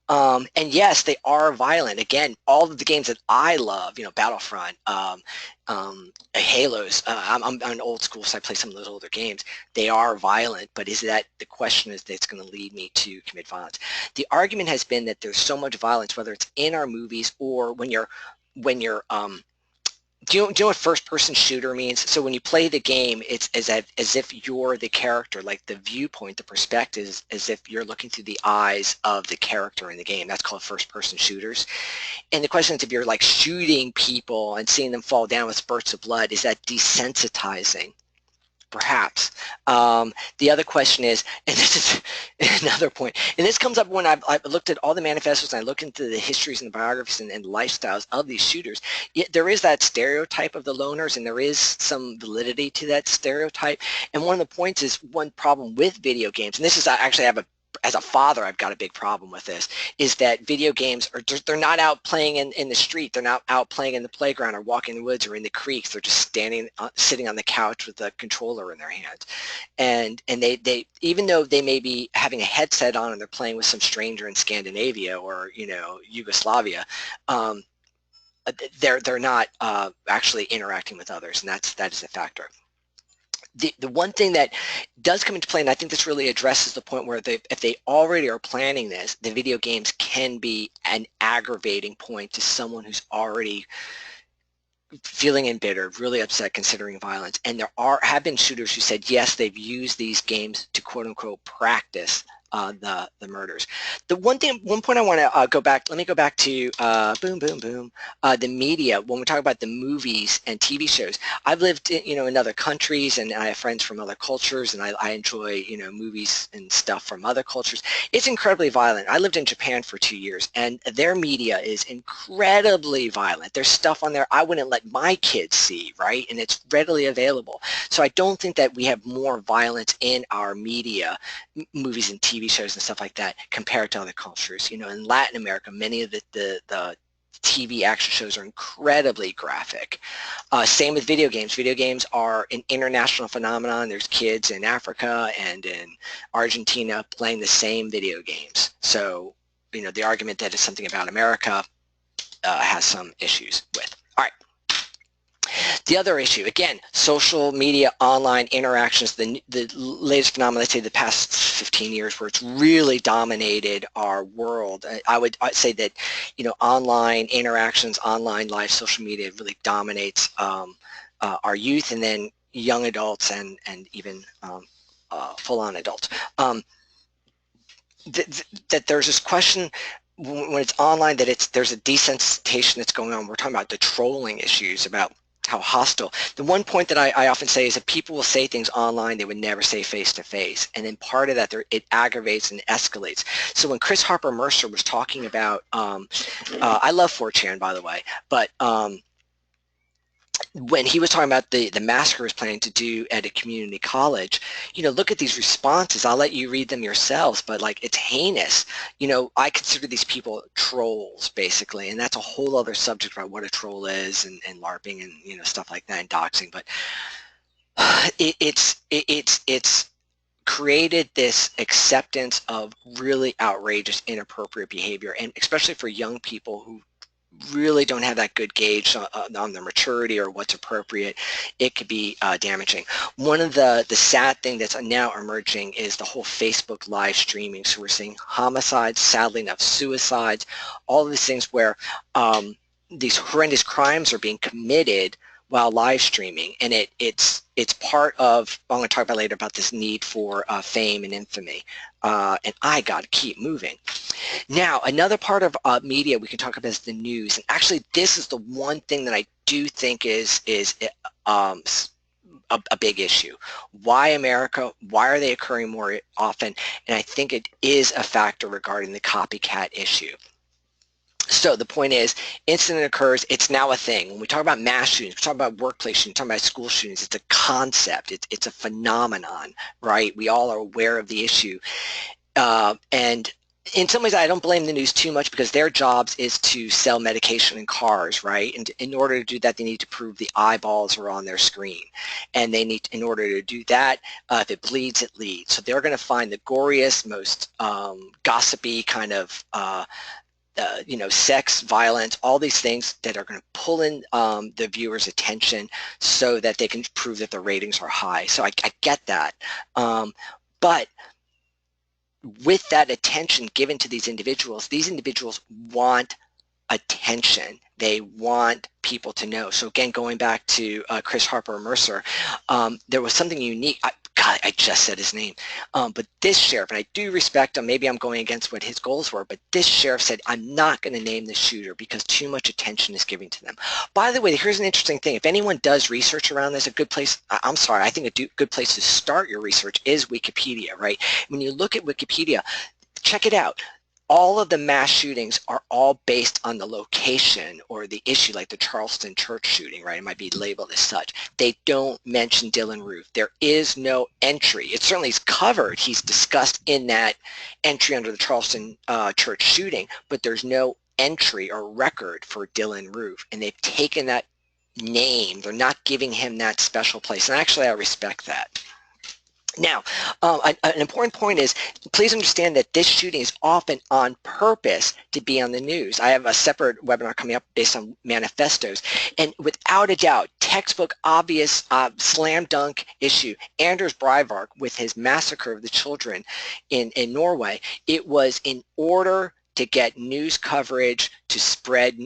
And yes, they are violent. Again, all of the games that I love, Battlefront, Halos, I'm an old school, so I play some of those older games. They are violent, but the question is that's going to lead me to commit violence. The argument has been that there's so much violence, whether it's in our movies or when you're do you know what first-person shooter means? So when you play the game, it's as if you're the character, like the viewpoint, the perspective is as if you're looking through the eyes of the character in the game. That's called first-person shooters. And the question is, if you're like shooting people and seeing them fall down with spurts of blood, is that desensitizing? Perhaps. The other question is, and this is another point, and this comes up when I've looked at all the manifestos and I look into the histories and the biographies and lifestyles of these shooters. There is that stereotype of the loners, and there is some validity to that stereotype. And one of the points is one problem with video games, and this is, I actually have as a father, I've got a big problem with this, is that video games they're not out playing in the street. They're not out playing in the playground or walking in the woods or in the creeks. They're just sitting on the couch with a controller in their hands. And they even though they may be having a headset on and they're playing with some stranger in Scandinavia or, Yugoslavia, they're not actually interacting with others, and that is a factor. The one thing that does come into play, and I think this really addresses the point where if they already are planning this, the video games can be an aggravating point to someone who's already feeling embittered, really upset, considering violence. And there have been shooters who said, yes, they've used these games to quote unquote practice the murders. The one point I want to go back, let me go back to the media. When we talk about the movies and TV shows, I've lived in other countries, and I have friends from other cultures, and I enjoy movies and stuff from other cultures. It's incredibly violent. I lived in Japan for 2 years, and their media is incredibly violent. There's stuff on there I wouldn't let my kids see, right? And it's readily available. So I don't think that we have more violence in our media, movies and TV shows and stuff like that compared to other cultures. In Latin America, many of the TV action shows are incredibly graphic. Same with video games. Video games are an international phenomenon. There's kids in Africa and in Argentina playing the same video games. So, the argument that it's something about America has some issues with. All right. The other issue, again, social media, online interactions, the latest phenomenon, let's say the past 15 years, where it's really dominated our world. I'd say that, online interactions, online life, social media really dominates our youth, and then young adults and even full-on adults. That there's this question when it's online that there's a desensitization that's going on. We're talking about the trolling issues, about how hostile. The one point that I often say is that people will say things online they would never say face-to-face, and then part of that, it aggravates and escalates. So when Chris Harper Mercer was talking about, I love 4chan, by the way, but when he was talking about the massacre he was planning to do at a community college, look at these responses. I'll let you read them yourselves, but like, it's heinous. I consider these people trolls, basically, and that's a whole other subject about what a troll is, and LARPing, and stuff like that, and doxing. But it's created this acceptance of really outrageous, inappropriate behavior, and especially for young people who really don't have that good gauge on their maturity or what's appropriate, it could be damaging. One of the sad thing that's now emerging is the whole Facebook live streaming. So we're seeing homicides, sadly enough, suicides, all of these things where these horrendous crimes are being committed while live streaming, and it's part of, I'm going to talk about later about this need for fame and infamy, and I got to keep moving. Now, another part of media we can talk about is the news, and actually this is the one thing that I do think is a big issue. Why America? Why are they occurring more often? And I think it is a factor regarding the copycat issue. So the point is, incident occurs, it's now a thing. When we talk about mass shootings, we talk about workplace shootings, we talk about school shootings, it's a concept, it's a phenomenon, right? We all are aware of the issue. And in some ways, I don't blame the news too much, because their jobs is to sell medication and cars, right? And in order to do that, they need to prove the eyeballs are on their screen. And they need, in order to do that, if it bleeds, it leads. So they're going to find the goriest, most gossipy kind of sex, violence, all these things that are going to pull in the viewer's attention so that they can prove that the ratings are high. So I get that. But with that attention given to these individuals want attention. They want people to know. So again, going back to Chris Harper Mercer, there was something unique. God, I just said his name. But this sheriff, and I do respect him, maybe I'm going against what his goals were, but this sheriff said, I'm not going to name the shooter because too much attention is given to them. By the way, here's an interesting thing. If anyone does research around this, a good place, I'm sorry, I think a good place to start your research is Wikipedia, right? When you look at Wikipedia, check it out. All of the mass shootings are all based on the location or the issue, like the Charleston church shooting, right? It might be labeled as such. They don't mention Dylann Roof. There is no entry. It certainly is covered. He's discussed in that entry under the Charleston church shooting, but there's no entry or record for Dylann Roof. And they've taken that name. They're not giving him that special place. And actually, I respect that. Now, an important point is, please understand that this shooting is often on purpose to be on the news. I have a separate webinar coming up based on manifestos, and without a doubt, textbook obvious slam dunk issue, Anders Breivik with his massacre of the children in Norway, it was in order to get news coverage to spread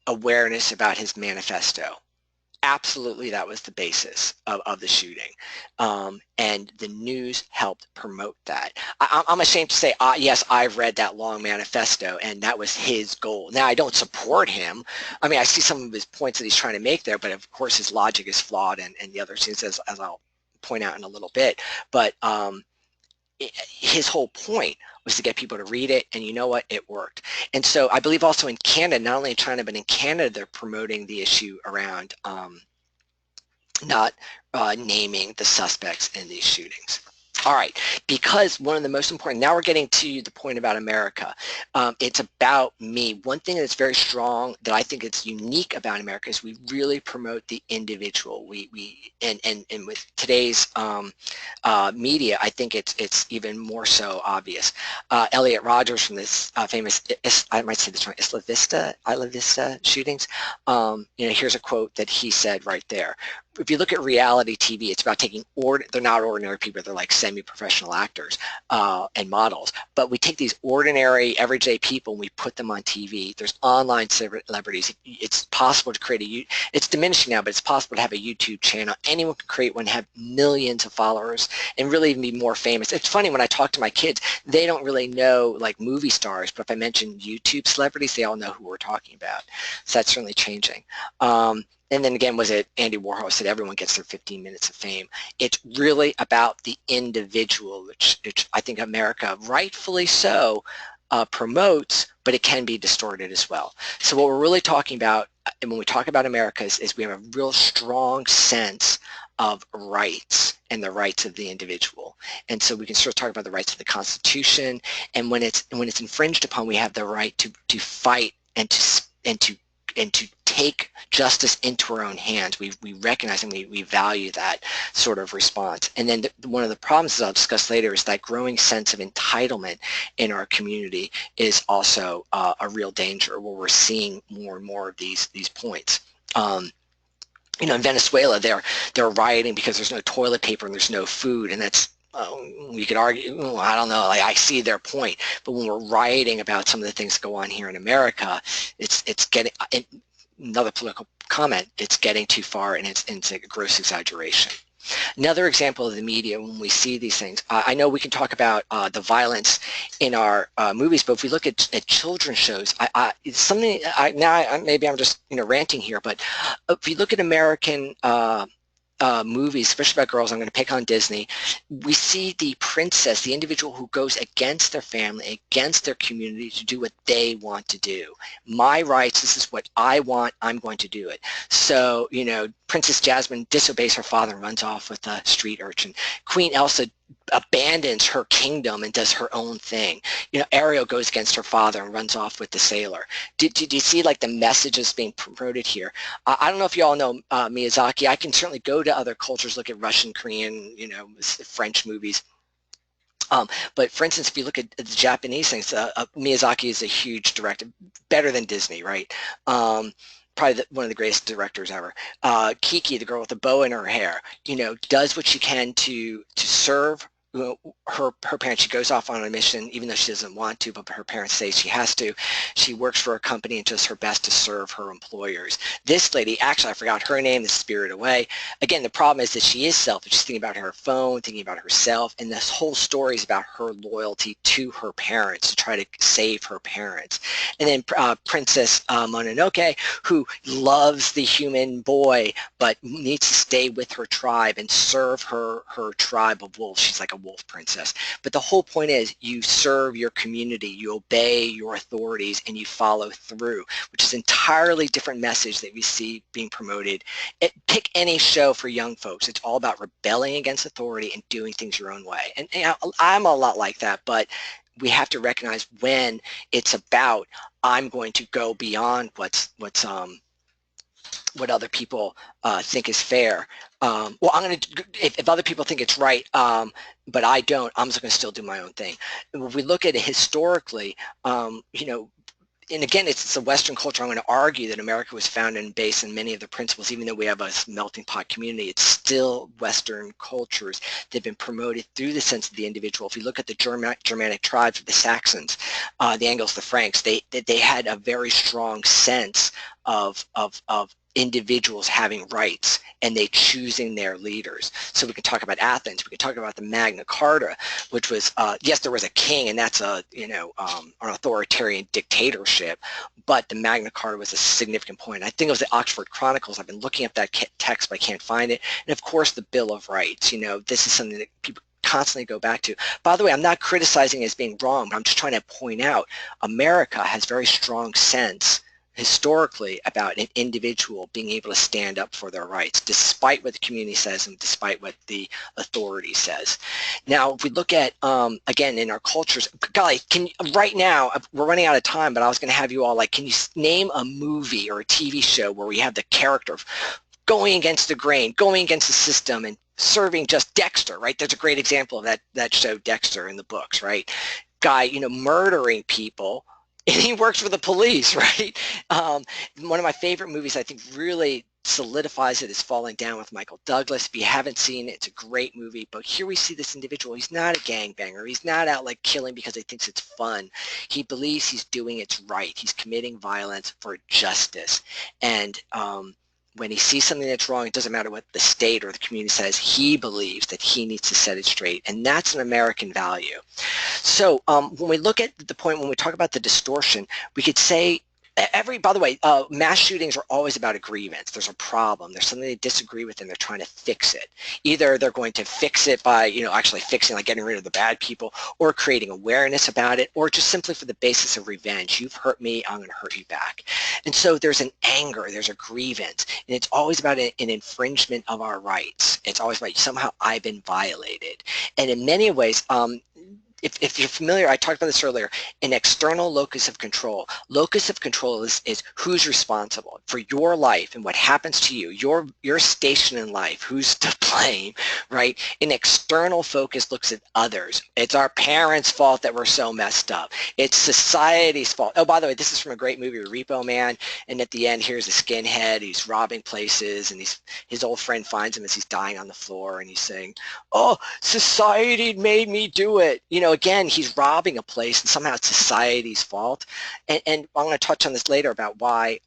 awareness about his manifesto. Absolutely, that was the basis of the shooting, and the news helped promote that. I'm ashamed to say, yes, I've read that long manifesto, and that was his goal. Now, I don't support him. I mean, I see some of his points that he's trying to make there, but of course his logic is flawed, and the other things, as I'll point out in a little bit. But his whole point was to get people to read it, and you know what, it worked. And so I believe also in Canada, not only in China, but in Canada, they're promoting the issue around not naming the suspects in these shootings. All right, because one of the most important, now we're getting to the point about America. It's about me. One thing that's very strong that I think it's unique about America is we really promote the individual. And with today's media, I think it's even more so obvious. Elliot Rodgers from this famous, I might say this wrong, Isla Vista shootings. Here's a quote that he said right there. If you look at reality TV, it's about taking, they're not ordinary people, they're like semi-professional actors and models, but we take these ordinary, everyday people and we put them on TV. There's online celebrities. It's possible to create it's diminishing now, but it's possible to have a YouTube channel. Anyone can create one, have millions of followers, and really even be more famous. It's funny, when I talk to my kids, they don't really know like movie stars, but if I mention YouTube celebrities, they all know who we're talking about. So that's certainly changing. And then again, was it Andy Warhol said everyone gets their 15 minutes of fame. It's really about the individual, which I think America, rightfully so, promotes, but it can be distorted as well. So what we're really talking about and when we talk about America is we have a real strong sense of rights and the rights of the individual. And so we can sort of talk about the rights of the Constitution, and when it's infringed upon, we have the right to fight and to take justice into our own hands. We recognize and we value that sort of response. And then one of the problems, as I'll discuss later, is that growing sense of entitlement in our community is also a real danger, where we're seeing more and more of these points. You know, in Venezuela, they're rioting because there's no toilet paper and there's no food, and that's we could argue, I don't know, like, I see their point, but when we're rioting about some of the things that go on here in America, it's getting, another political comment, it's getting too far, and it's a gross exaggeration. Another example of the media, when we see these things, I know we can talk about the violence in our movies, but if we look at children's shows, it's something, maybe I'm just, you know, ranting here, but if you look at American movies, especially about girls, I'm going to pick on Disney, we see the princess, the individual who goes against their family, against their community to do what they want to do. My rights, this is what I want, I'm going to do it. So, you know, Princess Jasmine disobeys her father and runs off with a street urchin. Queen Elsa abandons her kingdom and does her own thing. You know, Ariel goes against her father and runs off with the sailor. Do you see like the messages being promoted here? I don't know if you all know Miyazaki. I can certainly go to other cultures, look at Russian, Korean, you know, French movies. But for instance, if you look at the Japanese things, Miyazaki is a huge director, better than Disney, right? Probably one of the greatest directors ever. Kiki, the girl with the bow in her hair, you know, does what she can to serve her parents. She goes off on a mission even though she doesn't want to, but her parents say she has to. She works for a company and does her best to serve her employers. This lady, actually I forgot her name, the Spirit Away. Again, the problem is that she is selfish. She's thinking about her phone, thinking about herself, and this whole story is about her loyalty to her parents, to try to save her parents. And then Princess Mononoke, who loves the human boy but needs to stay with her tribe and serve her tribe of wolves. She's like a wolf princess. But the whole point is you serve your community, you obey your authorities, and you follow through, which is an entirely different message that we see being promoted. Pick any show for young folks. It's all about rebelling against authority and doing things your own way. And you know, I'm a lot like that, but we have to recognize when it's about, I'm going to go beyond what other people think is fair. Well, I'm going to, if other people think it's right, but I don't, I'm just going to still do my own thing. If we look at it historically, you know, and again, it's a Western culture. I'm going to argue that America was founded and based on many of the principles, even though we have a melting pot community, it's still Western cultures that have been promoted through the sense of the individual. If you look at the Germanic tribes, the Saxons, the Angles, the Franks, they had a very strong sense of individuals having rights and they choosing their leaders. So we can talk about Athens, we can talk about the Magna Carta, which was, yes, there was a king, and that's a, you know, an authoritarian dictatorship, but the Magna Carta was a significant point. I think it was the Oxford Chronicles. I've been looking up that text, but I can't find it. And of course, the Bill of Rights. You know, this is something that people constantly go back to. By the way, I'm not criticizing it as being wrong, but I'm just trying to point out America has very strong sense historically about an individual being able to stand up for their rights, despite what the community says and despite what the authority says. Now, if we look at, again, in our cultures, golly, right now, we're running out of time, but I was going to have you all, like, can you name a movie or a TV show where we have the character of going against the grain, going against the system, and serving just Dexter, right? There's a great example of that show, Dexter, in the books, right? Guy, you know, murdering people, and he works for the police, right? One of my favorite movies, I think, really solidifies it is Falling Down with Michael Douglas. If you haven't seen it, it's a great movie. But here we see this individual. He's not a gangbanger. He's not out like killing because he thinks it's fun. He believes he's doing it's right. He's committing violence for justice. And when he sees something that's wrong, it doesn't matter what the state or the community says, he believes that he needs to set it straight. And that's an American value. So when we look at the point, when we talk about the distortion, we could say By the way, mass shootings are always about a grievance. There's a problem. There's something they disagree with and they're trying to fix it. Either they're going to fix it by, actually fixing, like getting rid of the bad people, or creating awareness about it, or just simply for the basis of revenge. You've hurt me, I'm going to hurt you back. And so there's an anger, there's a grievance, and it's always about an infringement of our rights. It's always about somehow I've been violated. And in many ways, if you're familiar, I talked about this earlier, an external locus of control. Locus of control is who's responsible for your life and what happens to you, your station in life, who's to blame, right? An external focus looks at others. It's our parents' fault that we're so messed up. It's society's fault. Oh, by the way, this is from a great movie, Repo Man, and at the end, here's a skinhead, he's robbing places, and his old friend finds him as he's dying on the floor, and he's saying, oh, society made me do it. Again, he's robbing a place and somehow it's society's fault. And I'm going to touch on this later about why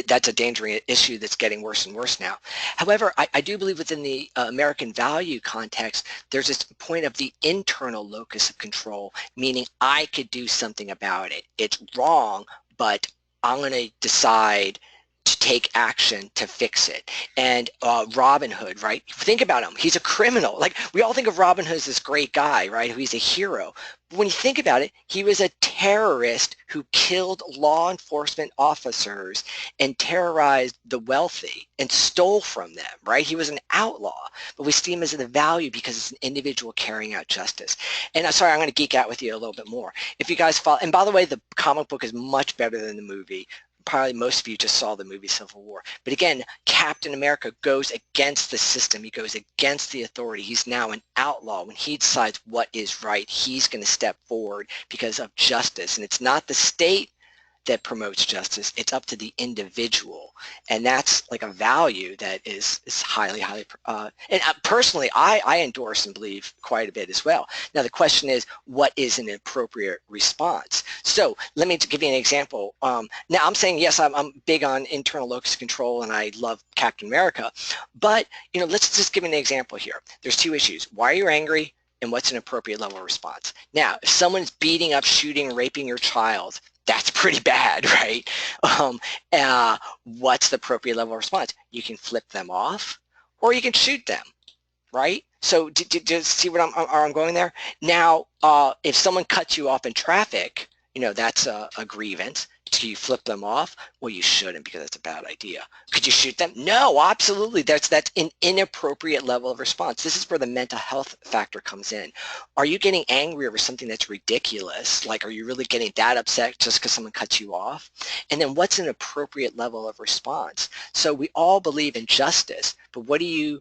that's a dangerous issue that's getting worse and worse now. However, I do believe within the American value context, there's this point of the internal locus of control, meaning I could do something about it. It's wrong, but I'm going to decide to take action to fix it. And Robin Hood, right? Think about him. He's a criminal. Like, we all think of Robin Hood as this great guy, right? He's a hero. But when you think about it, he was a terrorist who killed law enforcement officers and terrorized the wealthy and stole from them, right? He was an outlaw, but we see him as a value because it's an individual carrying out justice. And I'm sorry, I'm going to geek out with you a little bit more. If you guys follow, and by the way, the comic book is much better than the movie. Probably most of you just saw the movie Civil War. But again, Captain America goes against the system. He goes against the authority. He's now an outlaw. When he decides what is right, he's going to step forward because of justice. And it's not the state that promotes justice. It's up to the individual. And that's like a value that is highly, and personally, I endorse and believe quite a bit as well. Now, the question is, what is an appropriate response? So let me give you an example. Now, I'm saying, yes, I'm big on internal locus control, and I love Captain America. But, let's just give an example here. There's two issues. Why are you angry? And what's an appropriate level of response? Now, if someone's beating up, shooting, raping your child, that's pretty bad, right? What's the appropriate level of response? You can flip them off, or you can shoot them, right? So do you see what I'm going there? Now, if someone cuts you off in traffic, that's a grievance. Do you flip them off? Well, you shouldn't, because that's a bad idea. Could you shoot them? No, absolutely. That's an inappropriate level of response. This is where the mental health factor comes in. Are you getting angry over something that's ridiculous? Like, are you really getting that upset just because someone cuts you off? And then what's an appropriate level of response? So we all believe in justice, but what are you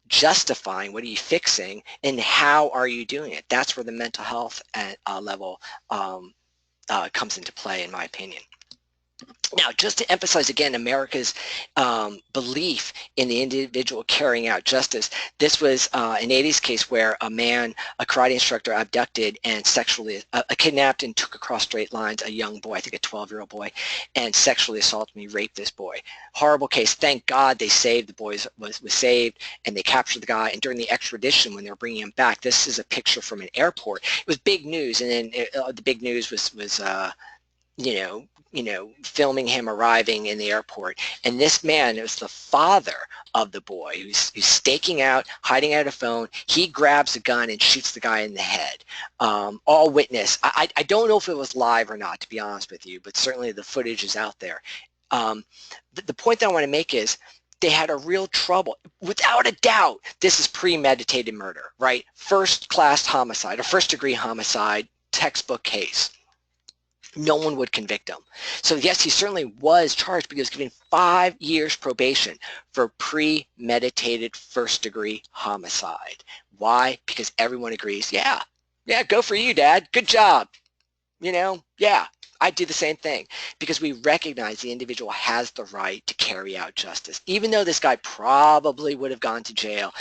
justifying? What are you fixing? And how are you doing it? That's where the mental health level comes into play, in my opinion. Now, just to emphasize again America's belief in the individual carrying out justice, this was an 80s case where a karate instructor, abducted and sexually kidnapped and took across straight lines a young boy, I think a 12-year-old boy, and sexually assaulted me, raped this boy. Horrible case. Thank God they saved the boy, was saved, and they captured the guy. And during the extradition, when they were bringing him back, this is a picture from an airport. It was big news, and then the big news was filming him arriving in the airport. And this man, it was the father of the boy who's staking out, hiding out a phone. He grabs a gun and shoots the guy in the head. All witness. I don't know if it was live or not, to be honest with you, but certainly the footage is out there. The point that I want to make is they had a real trouble. Without a doubt, this is premeditated murder, right? First-class homicide, or first-degree homicide, textbook case. No one would convict him. So yes, he certainly was charged, but he was given 5 years probation for premeditated first-degree homicide. Why? Because everyone agrees, yeah, go for you, Dad. Good job. Yeah, I'd do the same thing, because we recognize the individual has the right to carry out justice. Even though this guy probably would have gone to jail,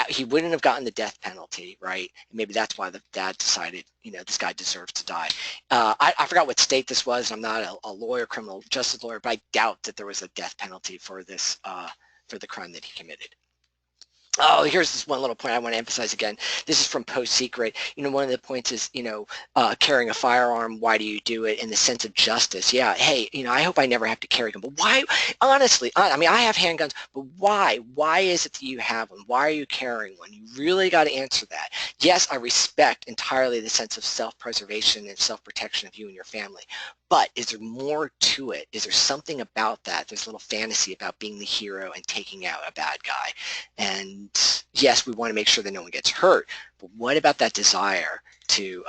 he wouldn't have gotten the death penalty, right? And maybe that's why the dad decided, this guy deserves to die. I forgot what state this was. I'm not a lawyer, criminal justice lawyer, but I doubt that there was a death penalty for this, for the crime that he committed. Oh, here's this one little point I want to emphasize again. This is from Post Secret. One of the points is, carrying a firearm. Why do you do it? In the sense of justice. Yeah. Hey, I hope I never have to carry them. But why? Honestly, I mean, I have handguns, but why? Why is it that you have one? Why are you carrying one? You really got to answer that. Yes, I respect entirely the sense of self-preservation and self-protection of you and your family. But is there more to it? Is there something about that? There's a little fantasy about being the hero and taking out a bad guy. And yes, we want to make sure that no one gets hurt, but what about that desire to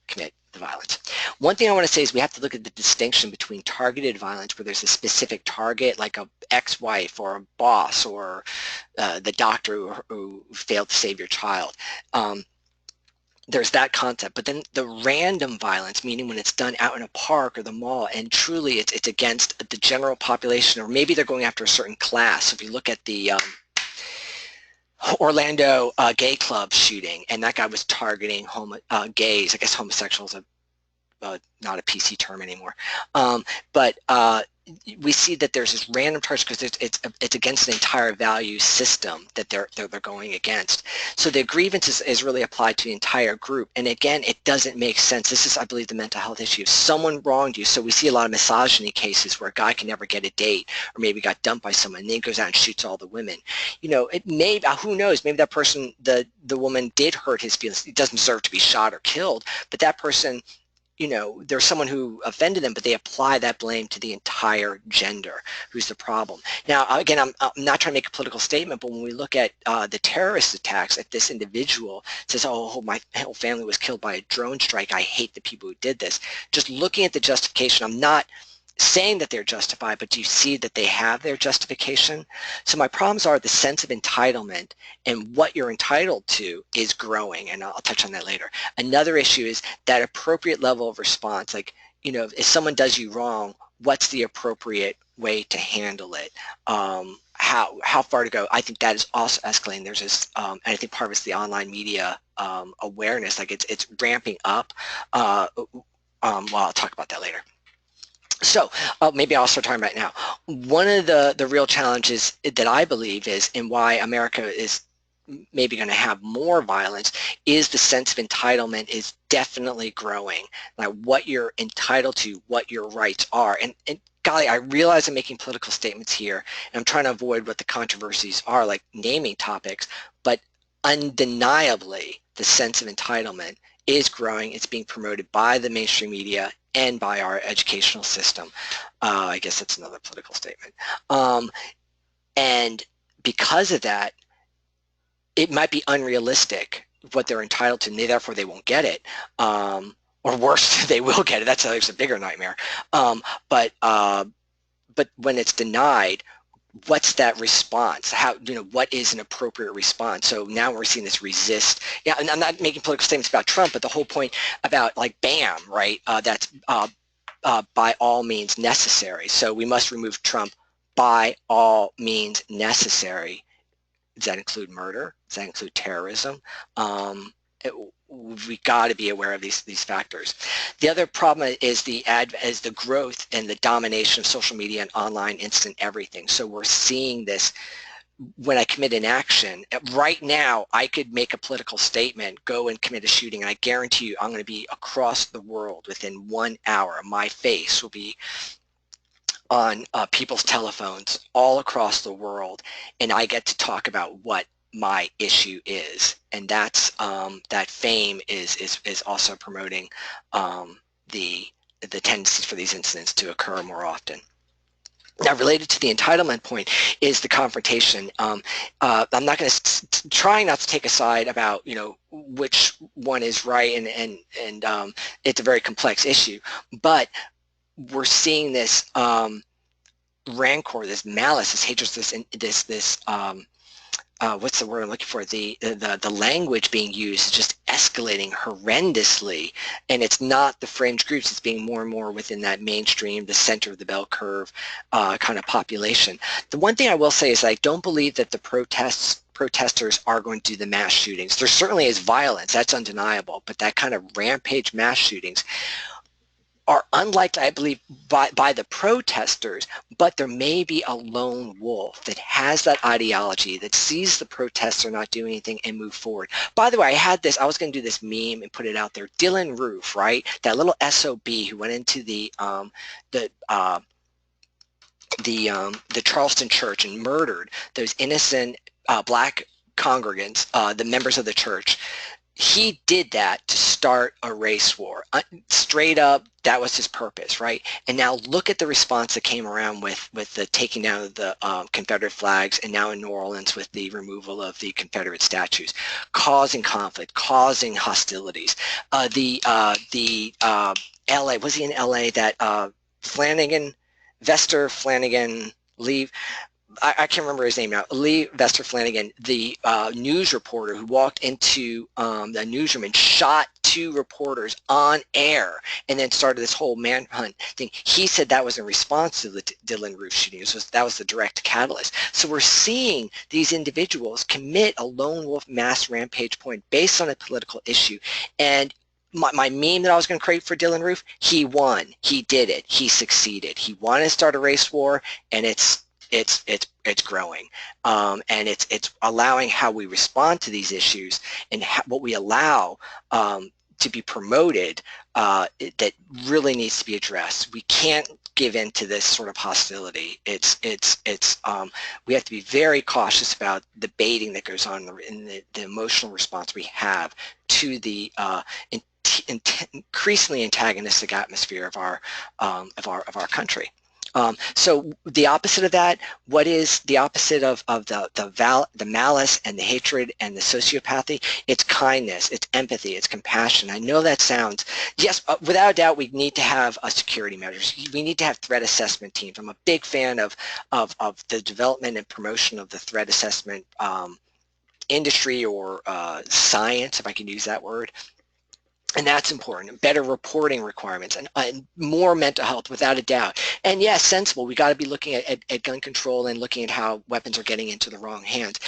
commit the violence? One thing I want to say is we have to look at the distinction between targeted violence, where there's a specific target, like a ex-wife or a boss or the doctor who failed to save your child. There's that concept, but then the random violence, meaning when it's done out in a park or the mall, and truly it's against the general population, or maybe they're going after a certain class. So if you look at the Orlando gay club shooting, and that guy was targeting gays. I guess homosexuals are not a PC term anymore. But we see that there's this random target because it's against an entire value system that they're going against. So the grievance is really applied to the entire group. And again, it doesn't make sense. This is, I believe, the mental health issue. If someone wronged you, so we see a lot of misogyny cases where a guy can never get a date, or maybe got dumped by someone, and then he goes out and shoots all the women. It may, who knows, maybe that person, the woman did hurt his feelings. He doesn't deserve to be shot or killed, but that person, there's someone who offended them, but they apply that blame to the entire gender who's the problem. Now, again, I'm not trying to make a political statement, but when we look at the terrorist attacks, if this individual says, oh, my whole family was killed by a drone strike, I hate the people who did this. Just looking at the justification, I'm not saying that they're justified, but do you see that they have their justification? So my problems are the sense of entitlement, and what you're entitled to is growing, and I'll touch on that later. Another issue is that appropriate level of response. Like, if someone does you wrong, what's the appropriate way to handle it? How far to go? I think that is also escalating. There's this, and I think part of it's the online media awareness. Like it's ramping up. Well, I'll talk about that later. So maybe I'll start talking about it now. One of the real challenges that I believe is, and why America is maybe going to have more violence, is the sense of entitlement is definitely growing. Like what you're entitled to, what your rights are. And golly, I realize I'm making political statements here, and I'm trying to avoid what the controversies are, like naming topics, but undeniably the sense of entitlement is growing. It's being promoted by the mainstream media and by our educational system. I guess that's another political statement. And because of that, it might be unrealistic what they're entitled to, and therefore they won't get it. Or worse, they will get it. That's a bigger nightmare. But when it's denied, what's that response? What is an appropriate response? So now we're seeing this resist. Yeah, and I'm not making political statements about Trump, but the whole point about like BAM, right? That's by all means necessary. So we must remove Trump by all means necessary. Does that include murder? Does that include terrorism? We got to be aware of these factors. The other problem is the growth and the domination of social media and online instant everything. So we're seeing this when I commit an action. Right now, I could make a political statement, go and commit a shooting, and I guarantee you I'm going to be across the world within 1 hour. My face will be on people's telephones all across the world, and I get to talk about what my issue is, and that's that fame is also promoting the tendency for these incidents to occur more often. Now, related to the entitlement point is the confrontation. I'm not going to try not to take a side about which one is right, and it's a very complex issue, but we're seeing this rancor, this malice, this hatred, this what's the word I'm looking for? The language being used is just escalating horrendously, and it's not the fringe groups. It's being more and more within that mainstream, the center of the bell curve kind of population. The one thing I will say is I don't believe that the protesters are going to do the mass shootings. There certainly is violence, that's undeniable, but that kind of rampage mass shootings, are unlikely, I believe, by the protesters, but there may be a lone wolf that has that ideology, that sees the protester not doing anything and move forward. By the way, I was going to do this meme and put it out there. Dylan Roof, right? That little SOB who went into the Charleston church and murdered those innocent black congregants, the members of the church. He did that to start a race war. Straight up, that was his purpose, right? And now look at the response that came around with the taking down of the Confederate flags, and now in New Orleans with the removal of the Confederate statues, causing conflict, causing hostilities. LA, was he in LA that Vester Flanagan, I can't remember his name now, Lee Vester Flanagan, the news reporter who walked into the newsroom and shot 2 reporters on air and then started this whole manhunt thing. He said that was in response to the Dylan Roof shooting. That was the direct catalyst. So we're seeing these individuals commit a lone wolf mass rampage point based on a political issue. And my meme that I was going to create for Dylan Roof, he won. He did it. He succeeded. He wanted to start a race war, and it's growing, and it's allowing how we respond to these issues and what we allow to be promoted that really needs to be addressed. We can't give in to this sort of hostility. We have to be very cautious about the baiting that goes on in the emotional response we have to the increasingly antagonistic atmosphere of our country. So the opposite of that, what is the opposite of the malice and the hatred and the sociopathy? It's kindness, it's empathy, it's compassion. I know that sounds, yes, without a doubt, we need to have security measures. We need to have threat assessment teams. I'm a big fan of the development and promotion of the threat assessment industry, or science, if I can use that word. And that's important. Better reporting requirements and more mental health, without a doubt. And yes, sensible. We got to be looking at gun control and looking at how weapons are getting into the wrong hands.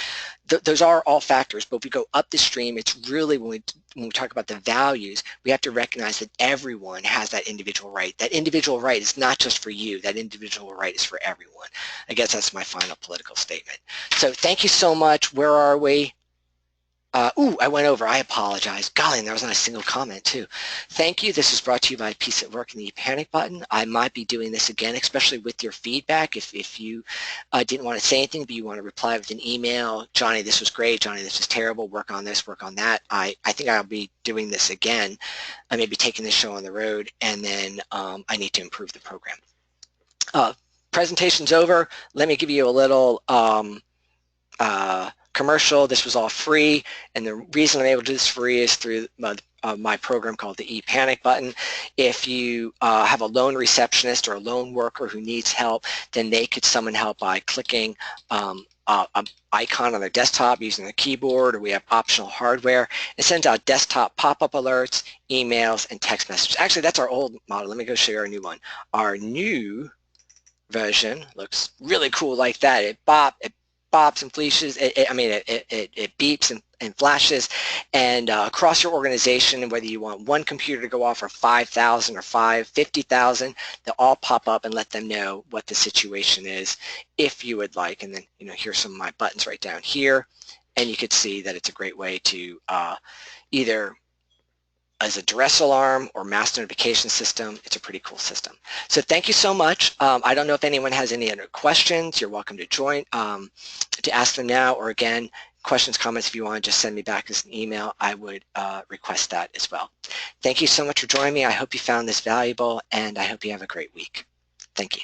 Those are all factors, but if we go up the stream, it's really, when we talk about the values, we have to recognize that everyone has that individual right. That individual right is not just for you. That individual right is for everyone. I guess that's my final political statement. So thank you so much. Where are we? I went over. I apologize. Golly, and there was not a single comment, too. Thank you. This is brought to you by Peace at Work and the Panic Button. I might be doing this again, especially with your feedback. If you didn't want to say anything, but you want to reply with an email, Johnny, this was great. Johnny, this was terrible. Work on this, work on that. I think I'll be doing this again. I may be taking this show on the road, and then I need to improve the program. Presentation's over. Let me give you a little commercial. This was all free, and the reason I'm able to do this free is through my program called the ePanic Button. If you have a lone receptionist or a lone worker who needs help, then they could summon help by clicking an icon on their desktop using the keyboard, or we have optional hardware. It sends out desktop pop-up alerts, emails, and text messages. Actually, that's our old model. Let me go show you our new one. Our new version looks really cool like that. It bops and flashes. It beeps and flashes, and across your organization, whether you want one computer to go off or 5,000 or 50,000, they'll all pop up and let them know what the situation is if you would like. And then, here's some of my buttons right down here, and you could see that it's a great way to either as a duress alarm or mass notification system. It's a pretty cool system. So thank you so much. I don't know if anyone has any other questions. You're welcome to join, to ask them now, or again, questions, comments, if you want to just send me back as an email, I would request that as well. Thank you so much for joining me. I hope you found this valuable, and I hope you have a great week. Thank you.